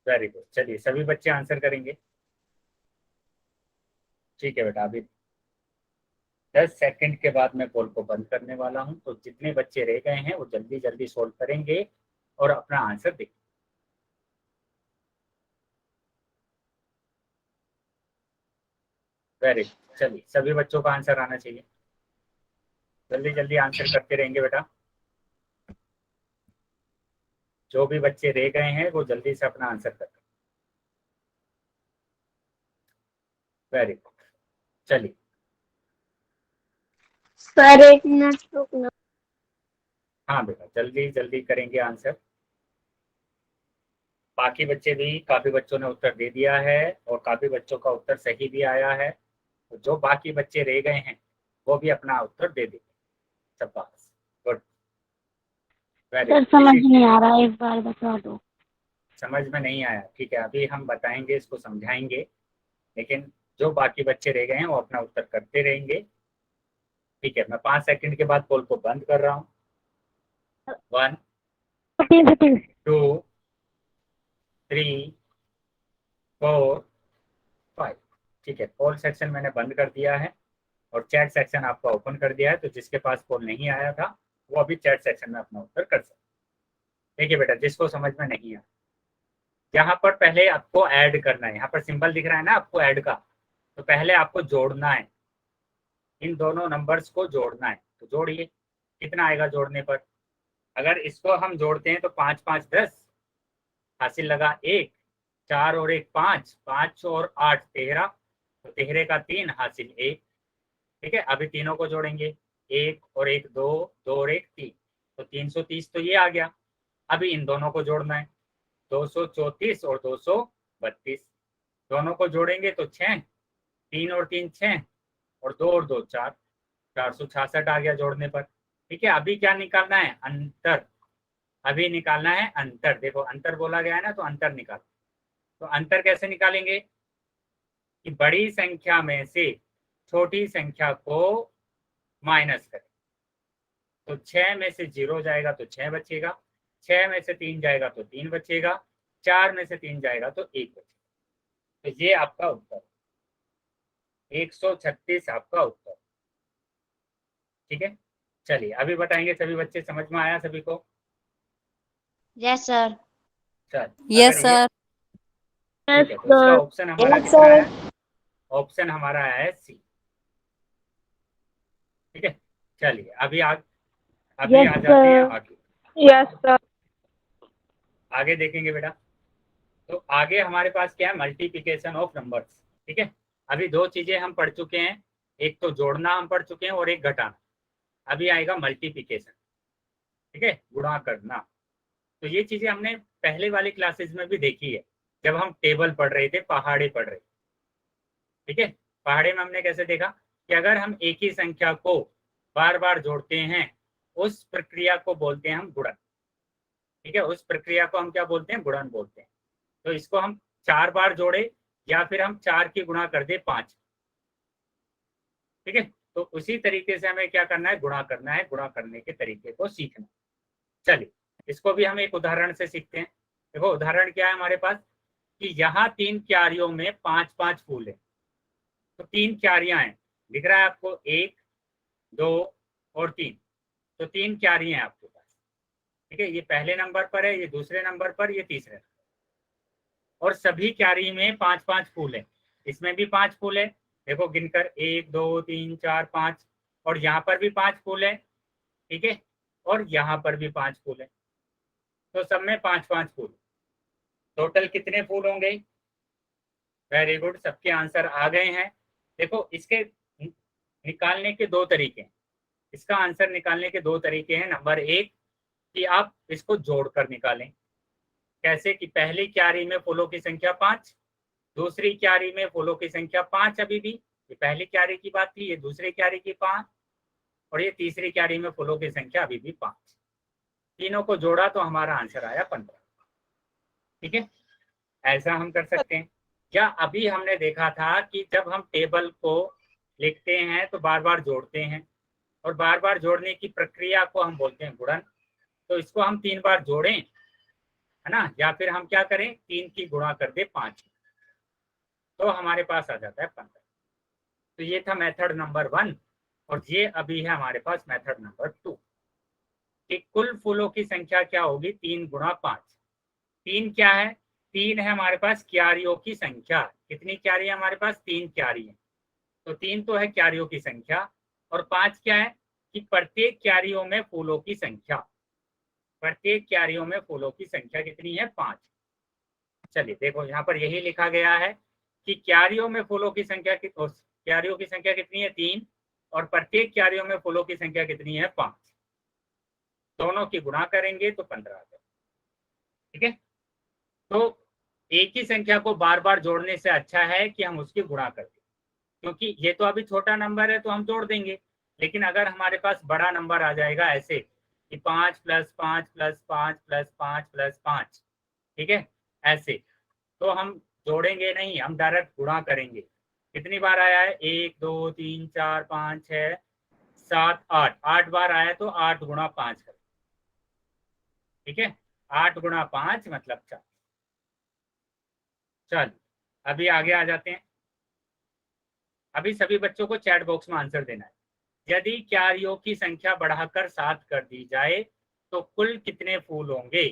Very good. चलिए सभी बच्चे आंसर करेंगे। ठीक है बेटा, अभी 10 सेकंड के बाद मैं पोल को बंद करने वाला हूं। तो जितने बच्चे रह गए हैं वो जल्दी जल्दी सोल्व करेंगे और अपना आंसर देंगे। Very good. चलिए सभी बच्चों का आंसर आना चाहिए। जल्दी जल्दी आंसर करते रहेंगे बेटा। जो भी बच्चे रह गए हैं वो जल्दी से अपना आंसर करें। Very good. चलिए सर 1 मिनट रुकना। हाँ बेटा, जल्दी जल्दी करेंगे आंसर। बाकी बच्चे भी, काफी बच्चों ने उत्तर दे दिया है और काफी बच्चों का उत्तर सही भी आया है। तो जो बाकी बच्चे रह गए हैं वो भी अपना उत्तर दे देंगे। शाबाश, गुड, वेरी सर गुड। समझ नहीं आ रहा, एक बार बता दो। समझ में नहीं आया, ठीक है, अभी हम बताएंगे, इसको समझाएंगे, लेकिन जो बाकी बच्चे रह गए हैं वो अपना उत्तर करते रहेंगे। ठीक है, मैं 5 सेकंड के बाद पोल को बंद कर रहा हूँ। 1 2 3 4 5। ठीक है, पोल सेक्शन मैंने बंद कर दिया है और चैट सेक्शन आपका ओपन कर दिया है, तो जिसके पास पोल नहीं आया था वो अभी चैट सेक्शन में अपना उत्तर कर सकते। ठीक है बेटा, जिसको समझ में नहीं आया, यहाँ पर पहले आपको ऐड करना है, यहाँ पर सिंबल दिख रहा है ना आपको ऐड का, तो पहले आपको जोड़ना है, इन दोनों नंबर्स को जोड़ना है। तो जोड़िए, कितना आएगा जोड़ने पर? अगर इसको हम जोड़ते हैं तो 5 5 10 हासिल लगा 1, 4 और 1 5, 5 और 8 13, तो 13 का 3 हासिल 1। ठीक है, अभी तीनों को जोड़ेंगे, 1 और 1 2, 2 और 1 3, तो 330 तो ये आ गया। अभी इन दोनों को जोड़ना है, 234 और 232, दोनों को जोड़ेंगे तो 6, 3 और 3 6 और 2 और 2 4, 466 आ गया जोड़ने पर। ठीक है, अभी क्या निकालना है? अंतर। अभी निकालना है अंतर। देखो अंतर बोला गया है ना, तो अंतर निकाल। तो अंतर कैसे निकालेंगे कि बड़ी संख्या में से छोटी संख्या को माइनस करें। तो 6 में से 0 जाएगा तो 6 बचेगा, 6 में से 3 जाएगा तो 3 बचेगा, 4 में से 3 जाएगा तो 1 बचेगा। तो ये आपका उत्तर 136 आपका उत्तर। ठीक है, चलिए अभी बताएंगे। सभी बच्चे समझ में आया सभी को? Yes sir. चल, यस अगर ये सर। ठीक है, तो इसका ऑप्शन हमारा Yes, कितना sir. है? ऑप्शन हमारा है सी। ठीक है, चलिए अभी आ जाते हैं आगे। Yes, sir. आगे देखेंगे बेटा, तो आगे हमारे पास क्या है? Multiplication of numbers. ठीक है, अभी दो चीजें हम पढ़ चुके हैं, एक तो जोड़ना हम पढ़ चुके हैं और एक घटाना। अभी आएगा मल्टीप्लिकेशन। ठीक है, गुणा करना। तो ये चीजें हमने पहले वाली क्लासेस में भी देखी है, जब हम टेबल पढ़ रहे थे, पहाड़े पढ़ रहे थे। ठीक है, पहाड़े में हमने कैसे देखा कि अगर हम एक ही संख्या को बार बार जोड़ते हैं, उस प्रक्रिया को बोलते हैं हम गुणन। ठीक है, उस प्रक्रिया को हम क्या बोलते हैं? गुणन बोलते हैं। तो इसको हम 4 बार जोड़े या फिर हम 4 की गुणा कर दे 5। ठीक है, तो उसी तरीके से हमें क्या करना है? गुणा करना है। गुणा करने के तरीके को सीखना। चलिए इसको भी हम एक उदाहरण से सीखते हैं। देखो उदाहरण क्या है हमारे पास कि यहाँ 3 क्यारियों में 5 5 फूल है। तो 3 क्यारियां हैं, दिख रहा है आपको? 1 2 और 3। तो 3 क्यारियां हैं आपके पास। ठीक है, ये पहले नंबर पर है, ये दूसरे नंबर पर, ये तीसरे नंबर, और सभी क्यारी में 5 5 फूल है। इसमें भी 5 फूल है, देखो गिनकर 1 2 3 4 5, और यहाँ पर भी 5 फूल है। ठीक है, और यहाँ पर भी 5 फूल है। तो सब में 5 5 फूल, टोटल कितने फूल होंगे? वेरी गुड, सबके आंसर आ गए हैं। देखो इसके निकालने के दो तरीके हैं। इसका आंसर निकालने के दो तरीके हैं। नंबर 1 कि आप इसको जोड़कर निकालें। कैसे? कि पहली क्यारी में फूलों की संख्या 5, दूसरी क्यारी में फूलों की संख्या 5। अभी भी ये पहली क्यारी की बात थी, ये दूसरी क्यारी की 5, और ये तीसरी क्यारी में फूलों की संख्या अभी भी 5। तीनों को जोड़ा तो हमारा आंसर आया 15। ठीक है, ऐसा हम कर सकते हैं। या अभी हमने देखा था कि जब हम टेबल को लिखते हैं तो बार बार जोड़ते हैं, और बार बार जोड़ने की प्रक्रिया को हम बोलते हैं गुणन। तो इसको हम 3 बार जोड़ें, है ना, या फिर हम क्या करें? 3 की गुणा कर दे 5, तो हमारे पास आ जाता है 15। तो ये था मेथड नंबर 1, और ये अभी है हमारे पास मेथड नंबर 2 कि कुल फूलों की संख्या क्या होगी? 3 गुणा 5। 3 क्या है? 3 है हमारे पास क्यारियों की संख्या। कितनी क्यारी है हमारे पास? 3 क्यारी है। तो 3 तो है क्यारियों की संख्या, और 5 क्या है? कि प्रत्येक क्यारियों में फूलों की संख्या। प्रत्येक क्यारियों में फूलों की संख्या कितनी है? 5। चलिए देखो यहाँ पर यही लिखा गया है कि क्यारियों में फूलों की संख्या क्यारियों की संख्या कितनी है? 3, और प्रत्येक क्यारियों में फूलों की संख्या कितनी है? 5। दोनों की गुणा करेंगे तो 15 आ जाए। ठीक है, तो एक ही संख्या को बार बार जोड़ने से अच्छा है कि हम उसकी गुणा कर दें, क्योंकि ये तो अभी छोटा नंबर है तो हम जोड़ देंगे, लेकिन जब हम बड़ी संख्या को बार बार जोड़ते हैं तो लेकिन अगर हमारे पास बड़ा नंबर आ जाएगा ऐसे कि 5 + 5 + 5 + 5 + 5, ठीक है, ऐसे, तो हम जोड़ेंगे नहीं, हम डायरेक्ट गुणा करेंगे। कितनी बार आया है? 1 2 3 4 5 6 7 8, 8 बार आया तो 8 × 5 करें, ठीक है, 8 × 5 मतलब 4। चल अभी आगे आ जाते हैं। अभी सभी बच्चों को चैट बॉक्स में आंसर देना है। यदि क्यारियों की संख्या बढ़ाकर 7 कर दी जाए तो कुल कितने फूल होंगे?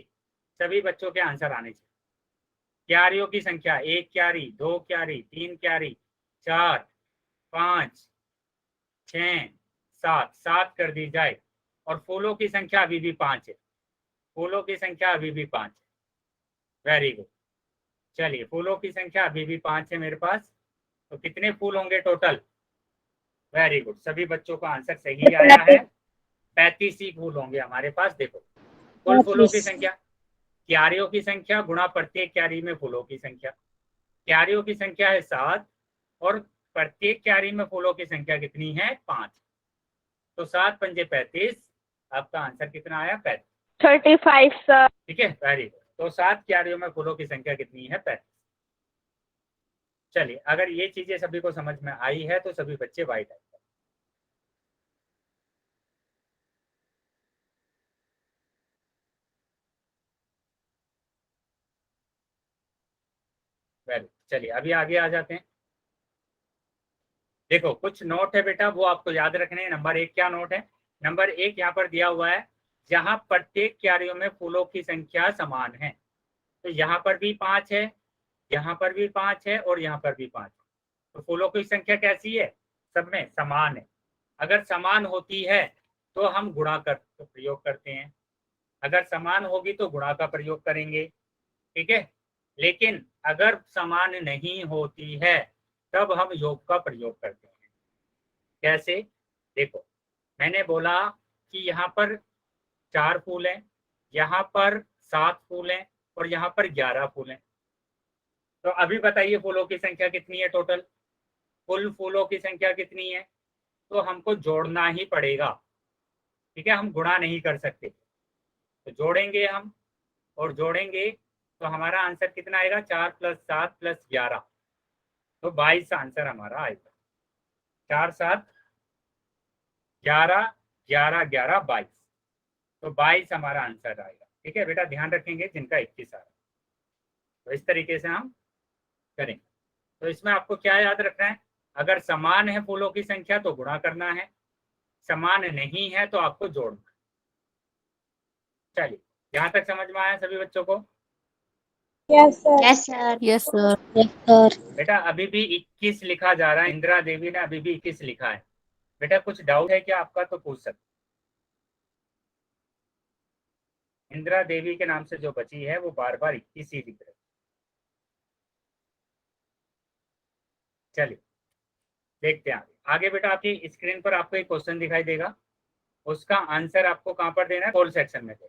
सभी बच्चों के आंसर आने चाहिए। क्यारियों की संख्या 1 क्यारी, 2 क्यारी, 3 क्यारी, 4 5 6 7, 7 कर दी जाए, और फूलों की संख्या अभी भी 5 है। फूलों की संख्या अभी भी 5 है। Very good. चलिए, फूलों की संख्या अभी भी 5 है मेरे पास, तो कितने फूल होंगे टोटल? वेरी गुड, सभी बच्चों का आंसर सही आया है। 35 ही फूल होंगे हमारे पास। देखो, कुल फूलों की संख्या, क्यारियों की संख्या गुणा प्रत्येक क्यारी में फूलों की संख्या। क्यारियों की संख्या है 7 और प्रत्येक क्यारी में फूलों की संख्या कितनी है? 5। तो 7 × 5 = 35। आपका आंसर कितना आया? 35। 35 सर। ठीक है, वेरी गुड। तो 7 क्यारियों में फूलों की संख्या कितनी है? 35। चलिए, अगर ये चीजें सभी को समझ में आई है तो सभी बच्चे वाइट आए। वेरी, चलिए अभी आगे आ जाते हैं। देखो, कुछ नोट है बेटा, वो आपको याद रखने हैं। नंबर 1 क्या नोट है? नंबर 1 यहाँ पर दिया हुआ है, जहां प्रत्येक क्यारियों में फूलों की संख्या समान है। तो यहाँ पर भी 5 है, यहाँ पर भी 5 है, और यहाँ पर भी 5 है। तो फूलों की संख्या कैसी है? सब में समान है। अगर समान होती है तो हम गुणा कर प्रयोग करते हैं, अगर समान होगी तो गुणा का प्रयोग करेंगे, ठीक है। लेकिन अगर समान नहीं होती है तब हम योग का प्रयोग करते हैं। कैसे? देखो, मैंने बोला कि यहाँ पर 4 फूल हैं, यहाँ पर 7 फूल हैं, और यहाँ पर 11 फूल हैं। तो अभी बताइए फूलों की संख्या कितनी है टोटल? कुल फूलों की संख्या कितनी है? तो हमको जोड़ना ही पड़ेगा, ठीक है, हम गुणा नहीं कर सकते। तो जोड़ेंगे हम, और जोड़ेंगे तो हमारा आंसर कितना आएगा? 4 + 7 + 11, तो 22 आंसर हमारा आएगा। 4 7 11, 11 11 22, तो 22 हमारा आंसर आएगा। ठीक है बेटा, ध्यान रखेंगे जिनका 21 आ रहा है। तो इस तरीके से हम करेंगे। तो इसमें आपको क्या याद रखना है? अगर समान है फूलों की संख्या तो गुणा करना है, समान नहीं है तो आपको जोड़ना है। चलिए, यहाँ तक समझ में आया सभी बच्चों को? Yes sir. Yes, sir. Yes sir. बेटा अभी भी 21 लिखा जा रहा है, इंदिरा देवी ने अभी भी 21 लिखा है। बेटा कुछ डाउट है क्या आपका? तो पूछ सकते। इंदिरा देवी के नाम से जो बची है वो बार बार 21 ही लिख रही है। चलिए देखते हैं आगे। आगे बेटा आपकी स्क्रीन पर आपको एक क्वेश्चन दिखाई देगा, उसका आंसर आपको कहाँ पर देना है? पोल सेक्शन में देना।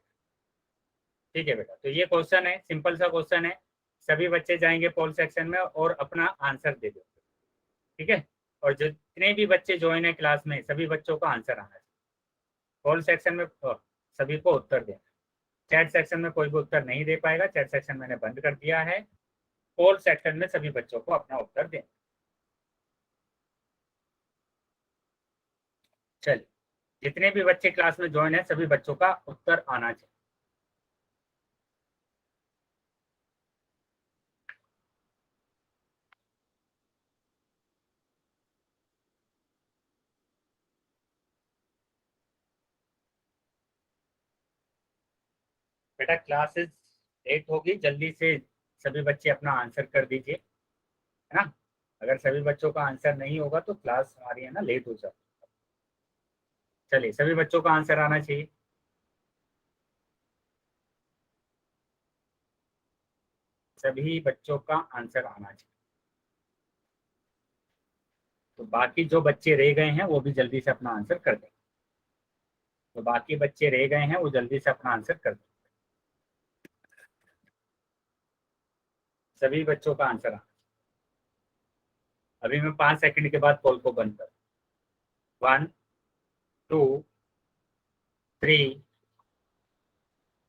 ठीक है बेटा, तो ये क्वेश्चन है, सिंपल सा क्वेश्चन है। सभी बच्चे जाएंगे पोल सेक्शन में और अपना आंसर दे देंगे, ठीक है। और जितने भी बच्चे ज्वाइन है क्लास में, सभी बच्चों का आंसर आना है। पोल सेक्शन में सभी को उत्तर देना। चैट सेक्शन में कोई भी उत्तर नहीं दे पाएगा, चैट सेक्शन मैंने बंद कर दिया है। पोल सेक्शन में सभी बच्चों को अपना उत्तर देना। चलिए, जितने भी बच्चे क्लास में ज्वाइन है सभी बच्चों का उत्तर आना चाहिए। बेटा क्लासेस लेट होगी, जल्दी से सभी बच्चे अपना आंसर कर दीजिए, है ना। अगर सभी बच्चों का आंसर नहीं होगा तो क्लास हमारी है ना लेट हो जाती है। चलिए, सभी बच्चों का आंसर आना चाहिए। सभी बच्चों का आंसर आना चाहिए। तो बाकी जो बच्चे रह गए हैं वो भी जल्दी से अपना आंसर कर दें। तो बाकी बच्चे रह गए हैं वो जल्दी से अपना आंसर कर दें। सभी बच्चों का आंसर आना। अभी मैं 5 सेकंड के बाद पोल को बंद कर। 1 2 3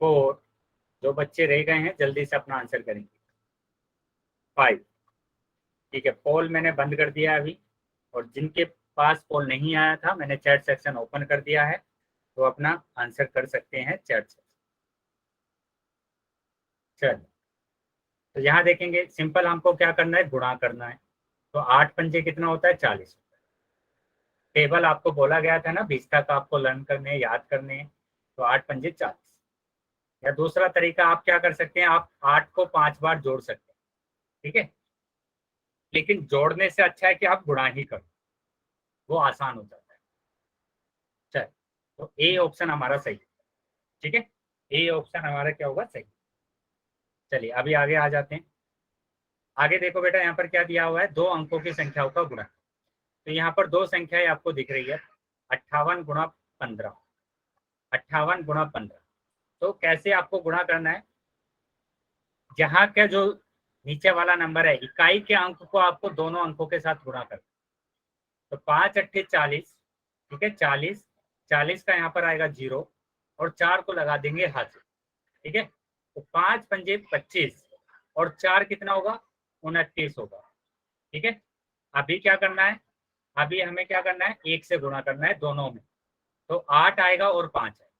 4, जो बच्चे रह गए हैं जल्दी से अपना आंसर करेंगे, 5। ठीक है, पोल मैंने बंद कर दिया अभी, और जिनके पास पोल नहीं आया था मैंने चैट सेक्शन ओपन कर दिया है, तो अपना आंसर कर सकते हैं चैट से। चलिए, तो यहाँ देखेंगे सिंपल हमको क्या करना है, गुणा करना है। तो 8 पंजे कितना होता है, 40। टेबल आपको बोला गया था ना 20 तक आपको लर्न करने, याद करने, तो 8 पंजे 40। या दूसरा तरीका आप क्या कर सकते हैं, आप 8 को 5 बार जोड़ सकते हैं, ठीक है। लेकिन जोड़ने से अच्छा है कि आप गुणा ही करो, वो आसान हो जाता है। चल, तो ए ऑप्शन हमारा सही है, ठीक है। ए ऑप्शन हमारा क्या होगा, सही। चलिए अभी आगे आ जाते हैं। आगे देखो बेटा, यहाँ पर क्या दिया हुआ है, 2 अंकों की संख्याओं का गुणा। तो यहाँ पर 2 संख्याएं आपको दिख रही है, 58 गुणा 15, 58 गुणा 15। तो कैसे आपको गुणा करना है, जहाँ का जो नीचे वाला नंबर है, इकाई के अंक को आपको दोनों अंकों के साथ गुणा करना। तो 5 अट्ठे 40, ठीक है, 40, 40 का यहाँ पर आएगा 0, और 4 को लगा देंगे हाथ से, ठीक है। तो 5 पंजे 25, और 4 कितना होगा, 29 होगा, ठीक है। अभी क्या करना है, अभी हमें क्या करना है, 1 से गुणा करना है दोनों में, तो 8 आएगा और 5 है।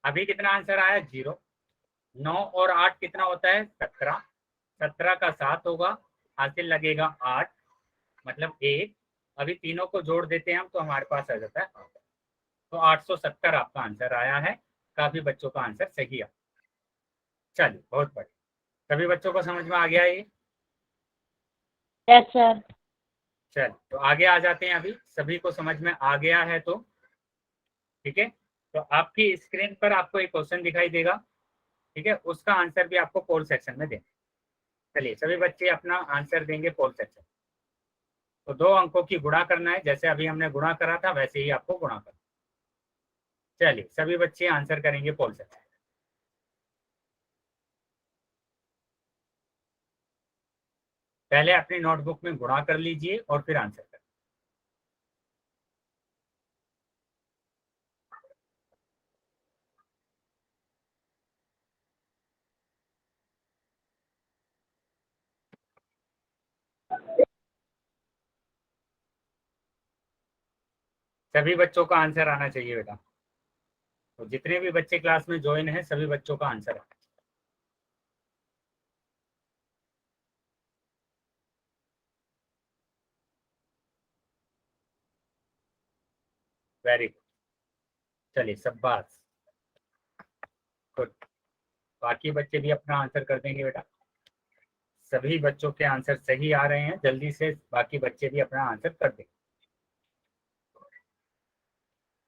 अभी कितना आंसर आया, 0। 9 और 8 कितना होता है, 17, 17 का 7 होगा, हासिल लगेगा 8, मतलब 1। अभी तीनों को जोड़ देते हैं हम, तो हमारे पास आ जाता है 8। तो 870 आपका आंसर आया है। काफी बच्चों का आंसर सही है। चलिए, बहुत बढ़िया, सभी बच्चों को समझ में आ गया ये। Yes, sir. चल, तो आगे आ जाते हैं। अभी सभी को समझ में आ गया है तो ठीक है। तो आपकी स्क्रीन पर आपको एक क्वेश्चन दिखाई देगा, ठीक है, उसका आंसर भी आपको पोल सेक्शन में देना। चलिए सभी बच्चे अपना आंसर देंगे पोल सेक्शन। तो 2 अंकों की गुणा करना है, जैसे अभी हमने गुणा करा था वैसे ही आपको गुणा करना। चलिए सभी बच्चे आंसर करेंगे पोल सेक्शन। पहले अपनी नोटबुक में गुणा कर लीजिए और फिर आंसर करें। सभी बच्चों का आंसर आना चाहिए बेटा। तो जितने भी बच्चे क्लास में ज्वाइन हैं सभी बच्चों का आंसर है। वेरी गुड, चलिए शाबाश, गुड। बाकी बच्चे भी अपना आंसर कर देंगे बेटा। सभी बच्चों के आंसर सही आ रहे हैं, जल्दी से बाकी बच्चे भी अपना आंसर कर देंगे।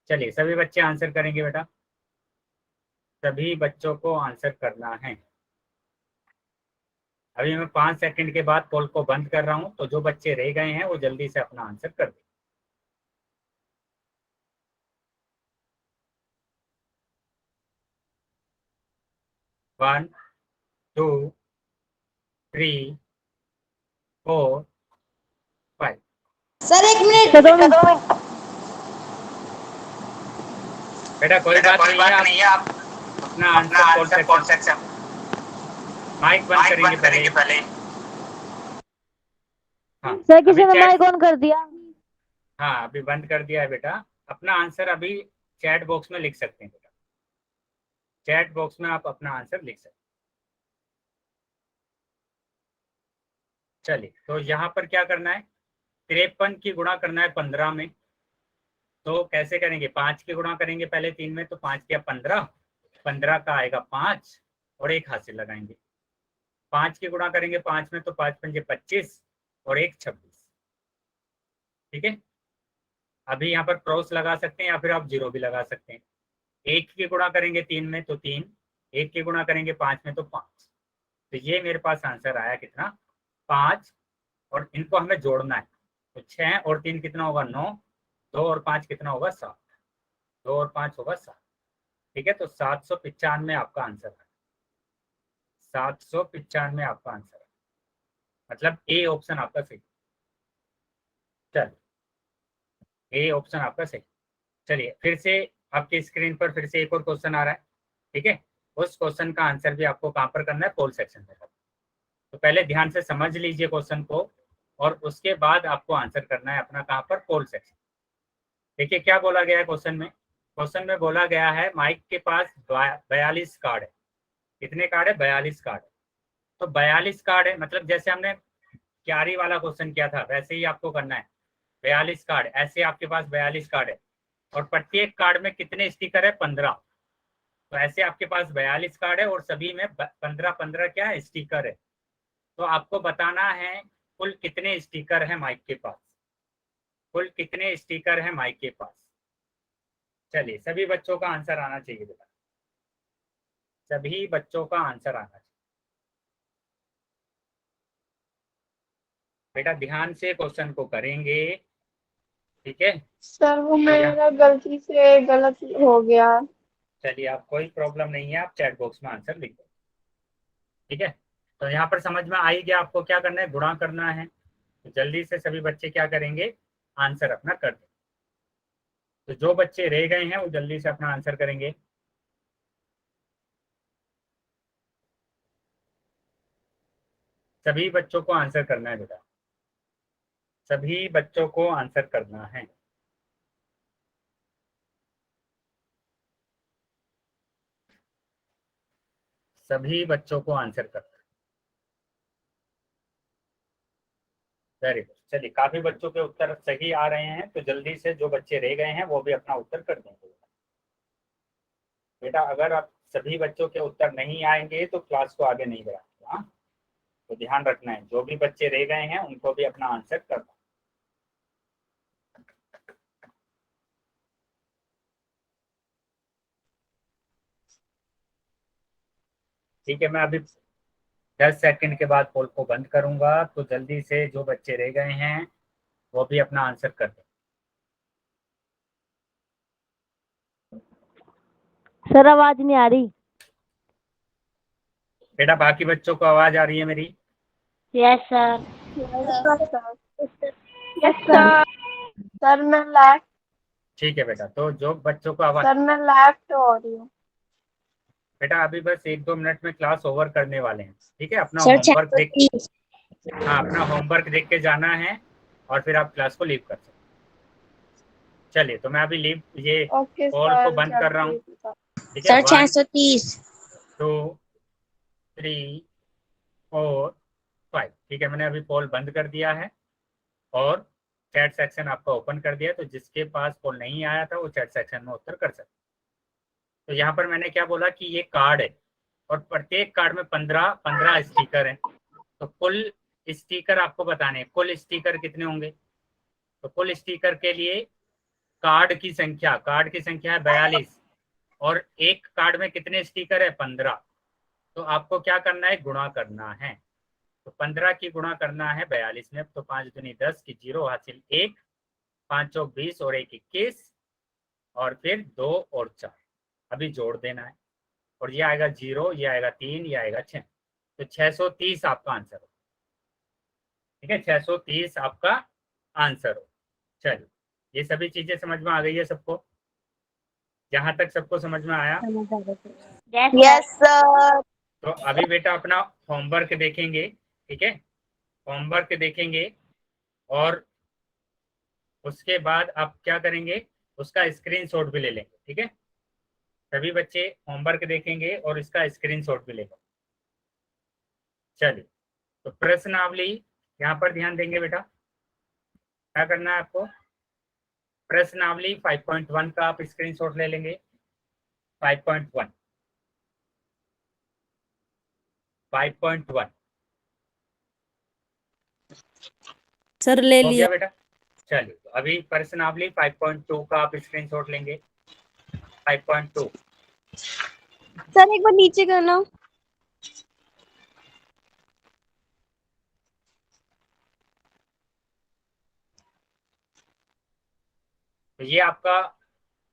चलिए सभी बच्चे आंसर करेंगे बेटा, सभी बच्चों को आंसर करना है। अभी मैं 5 सेकंड के बाद पोल को बंद कर रहा हूं, तो जो बच्चे रह गए हैं वो जल्दी से अपना आंसर कर दें। वन, 2, 3, 4, 5। सर एक मिनट। बेटा कोई बात नहीं है, आप अपना आंसर पोल सेक्शन माइक बंद करेंगे पहले। हाँ, सर किसी ने अभी माइक ऑन कर दिया। हाँ अभी बंद कर दिया है बेटा। अपना आंसर अभी चैट बॉक्स में लिख सकते हैं बेटा, चैट बॉक्स में आप अपना आंसर लिख सकते हैं। चलिए, तो यहाँ पर क्या करना है, 53 की गुणा करना है 15 में। तो कैसे करेंगे, 5 की गुणा करेंगे पहले 3 में, तो 5 किया 15, 15 का आएगा 5 और 1 हाथ से लगाएंगे। 5 की गुणा करेंगे 5 में, तो 5 पंजे 25 और 1 26, ठीक है। अभी यहाँ पर क्रॉस लगा सकते हैं या फिर आप 0 भी लगा सकते हैं। 1 की गुणा करेंगे 3 में तो 3, 1 की गुणा करेंगे 5 में तो 5। तो ये मेरे पास आंसर आया कितना, 5। और इनको हमें जोड़ना है, तो 6 और 3 कितना होगा 9, 2 और 5 कितना होगा 7, 2 और 5 होगा 7, ठीक है। तो 795 आपका आंसर है, 795 आपका आंसर है, मतलब ए ऑप्शन आपका सही। चल, ए ऑप्शन आपका सही। चलिए फिर से आपकी स्क्रीन पर फिर से एक और क्वेश्चन आ रहा है, ठीक है। उस क्वेश्चन का आंसर भी आपको कहाँ पर करना है, पोल सेक्शन में। तो पहले ध्यान से समझ लीजिए क्वेश्चन को, और उसके बाद आपको आंसर करना है अपना कहाँ पर, पोल सेक्शन। देखिए क्या बोला गया है क्वेश्चन में। क्वेश्चन में बोला गया है माइक के पास 42 कार्ड है। कितने कार्ड है, 42 कार्ड है। तो 42 कार्ड है, मतलब जैसे हमने क्यारी वाला क्वेश्चन किया था वैसे ही आपको करना है। 42 कार्ड, ऐसे आपके पास 42 कार्ड है, और प्रत्येक कार्ड में कितने स्टिकर है, 15। तो ऐसे आपके पास 42 कार्ड है और सभी में 15-15 क्या है, स्टिकर है। तो आपको बताना है कुल कितने स्टिकर है माइक के पास, कुल कितने स्टिकर है माइक के पास। चलिए सभी बच्चों का आंसर आना चाहिए बेटा, सभी बच्चों का आंसर आना चाहिए बेटा। ध्यान से क्वेश्चन को करेंगे, ठीक है। सर वो तो यहाँ मेरा गलती से गलत हो गया। चलिए, आप कोई प्रॉब्लम नहीं है, आप चैट बॉक्स में आंसर लिख दो, ठीक है। तो यहाँ पर समझ में आ ही गया आपको क्या करना है, गुणा करना है। तो जल्दी से सभी बच्चे क्या करेंगे, आंसर अपना कर दें। तो जो बच्चे रह गए हैं वो जल्दी से अपना आंसर करेंगे। सभी बच्चों को आंसर करना है बेटा, सभी बच्चों को आंसर करना है। सभी बच्चों को आंसर करना है। Very good. चलिए काफी बच्चों के उत्तर सही आ रहे हैं, तो जल्दी से जो बच्चे रह गए हैं वो भी अपना उत्तर कर देंगे बेटा। अगर आप सभी बच्चों के उत्तर नहीं आएंगे तो क्लास को आगे नहीं बढ़ाएंगे। हाँ, तो ध्यान रखना है, जो भी बच्चे रह गए हैं उनको भी अपना आंसर करना। ठीक है, मैं अभी 10 सेकंड के बाद पोल को बंद करूंगा, तो जल्दी से जो बच्चे रह गए हैं वो भी अपना आंसर कर दें। सर आवाज नहीं आ रही। बेटा बाकी बच्चों को आवाज आ रही है मेरी? Yes sir. Yes sir. Sir मैं लेफ्ट, ठीक है बेटा, तो जो बच्चों को आवाज, सर मैं लेफ्ट हो रही हूँ। बेटा अभी बस 1-2 मिनट में क्लास ओवर करने वाले हैं, ठीक है। अपना सर होमवर्क देख, 630। हाँ अपना होमवर्क देख के जाना है, और फिर आप क्लास को लीव कर सकते। चलिए तो मैं अभी लीव, ये ओके कॉल को सर, बंद कर रहा हूँ, जल्दी। ठीक है। सर 1 630। 2 3 4 5, ठीक है। मैंने अभी पोल बंद कर दिया है और चैट सेक्शन आपका ओपन कर दिया, तो जिसके पास पोल नहीं आया था वो चैट सेक्शन में उत्तर कर सकते। तो यहाँ पर मैंने क्या बोला कि ये कार्ड है और प्रत्येक कार्ड में 15-15 स्टिकर हैं। तो कुल स्टिकर आपको बताने हैं, कुल स्टिकर कितने होंगे। तो कुल स्टिकर के लिए कार्ड की संख्या है 42, और एक कार्ड में कितने स्टिकर है, 15। तो आपको क्या करना है, गुणा करना है। तो 15 की गुणा करना है 42 में, तो 5 दूनी 10 की 0 हासिल 1, 5 चौक 20 और 1 21, और फिर 2 और 4 अभी जोड़ देना है। और ये आएगा 0, ये आएगा 3, ये आएगा 6। तो 630 आपका आंसर हो, ठीक है। 630 आपका आंसर हो। चलिए, ये सभी चीजें समझ में आ गई है सबको, जहां तक सबको समझ में आया। Yes sir. तो अभी बेटा अपना होमवर्क देखेंगे, ठीक है। होमवर्क देखेंगे और उसके बाद आप क्या करेंगे, उसका स्क्रीनशॉट भी ले लेंगे, ठीक है। सभी बच्चे होमवर्क देखेंगे और इसका स्क्रीनशॉट भी लेंगे। चलिए, तो प्रश्नावली यहाँ पर ध्यान देंगे बेटा। क्या करना है आपको, प्रश्नावली 5.1 का आप स्क्रीनशॉट ले लेंगे। 5.1 5.1 सर ले हो लिया। गया बेटा। चलिए, तो अभी प्रश्नावली 5.2 का आप स्क्रीनशॉट लेंगे। 5.2, सर एक बार नीचे करना। तो ये आपका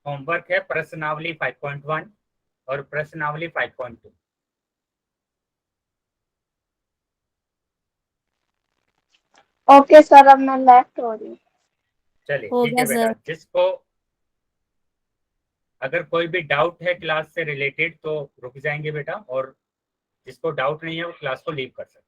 होमवर्क है, प्रश्नावली 5.1 और प्रश्नावली 5.2। ओके सर, अब मैं लेफ्ट हो रही हूँ। चलिए हो ठीक गया है बेटा, सर। जिसको अगर कोई भी डाउट है क्लास से रिलेटेड तो रुक जाएंगे बेटा, और जिसको डाउट नहीं है वो क्लास को लीव कर सकते हैं।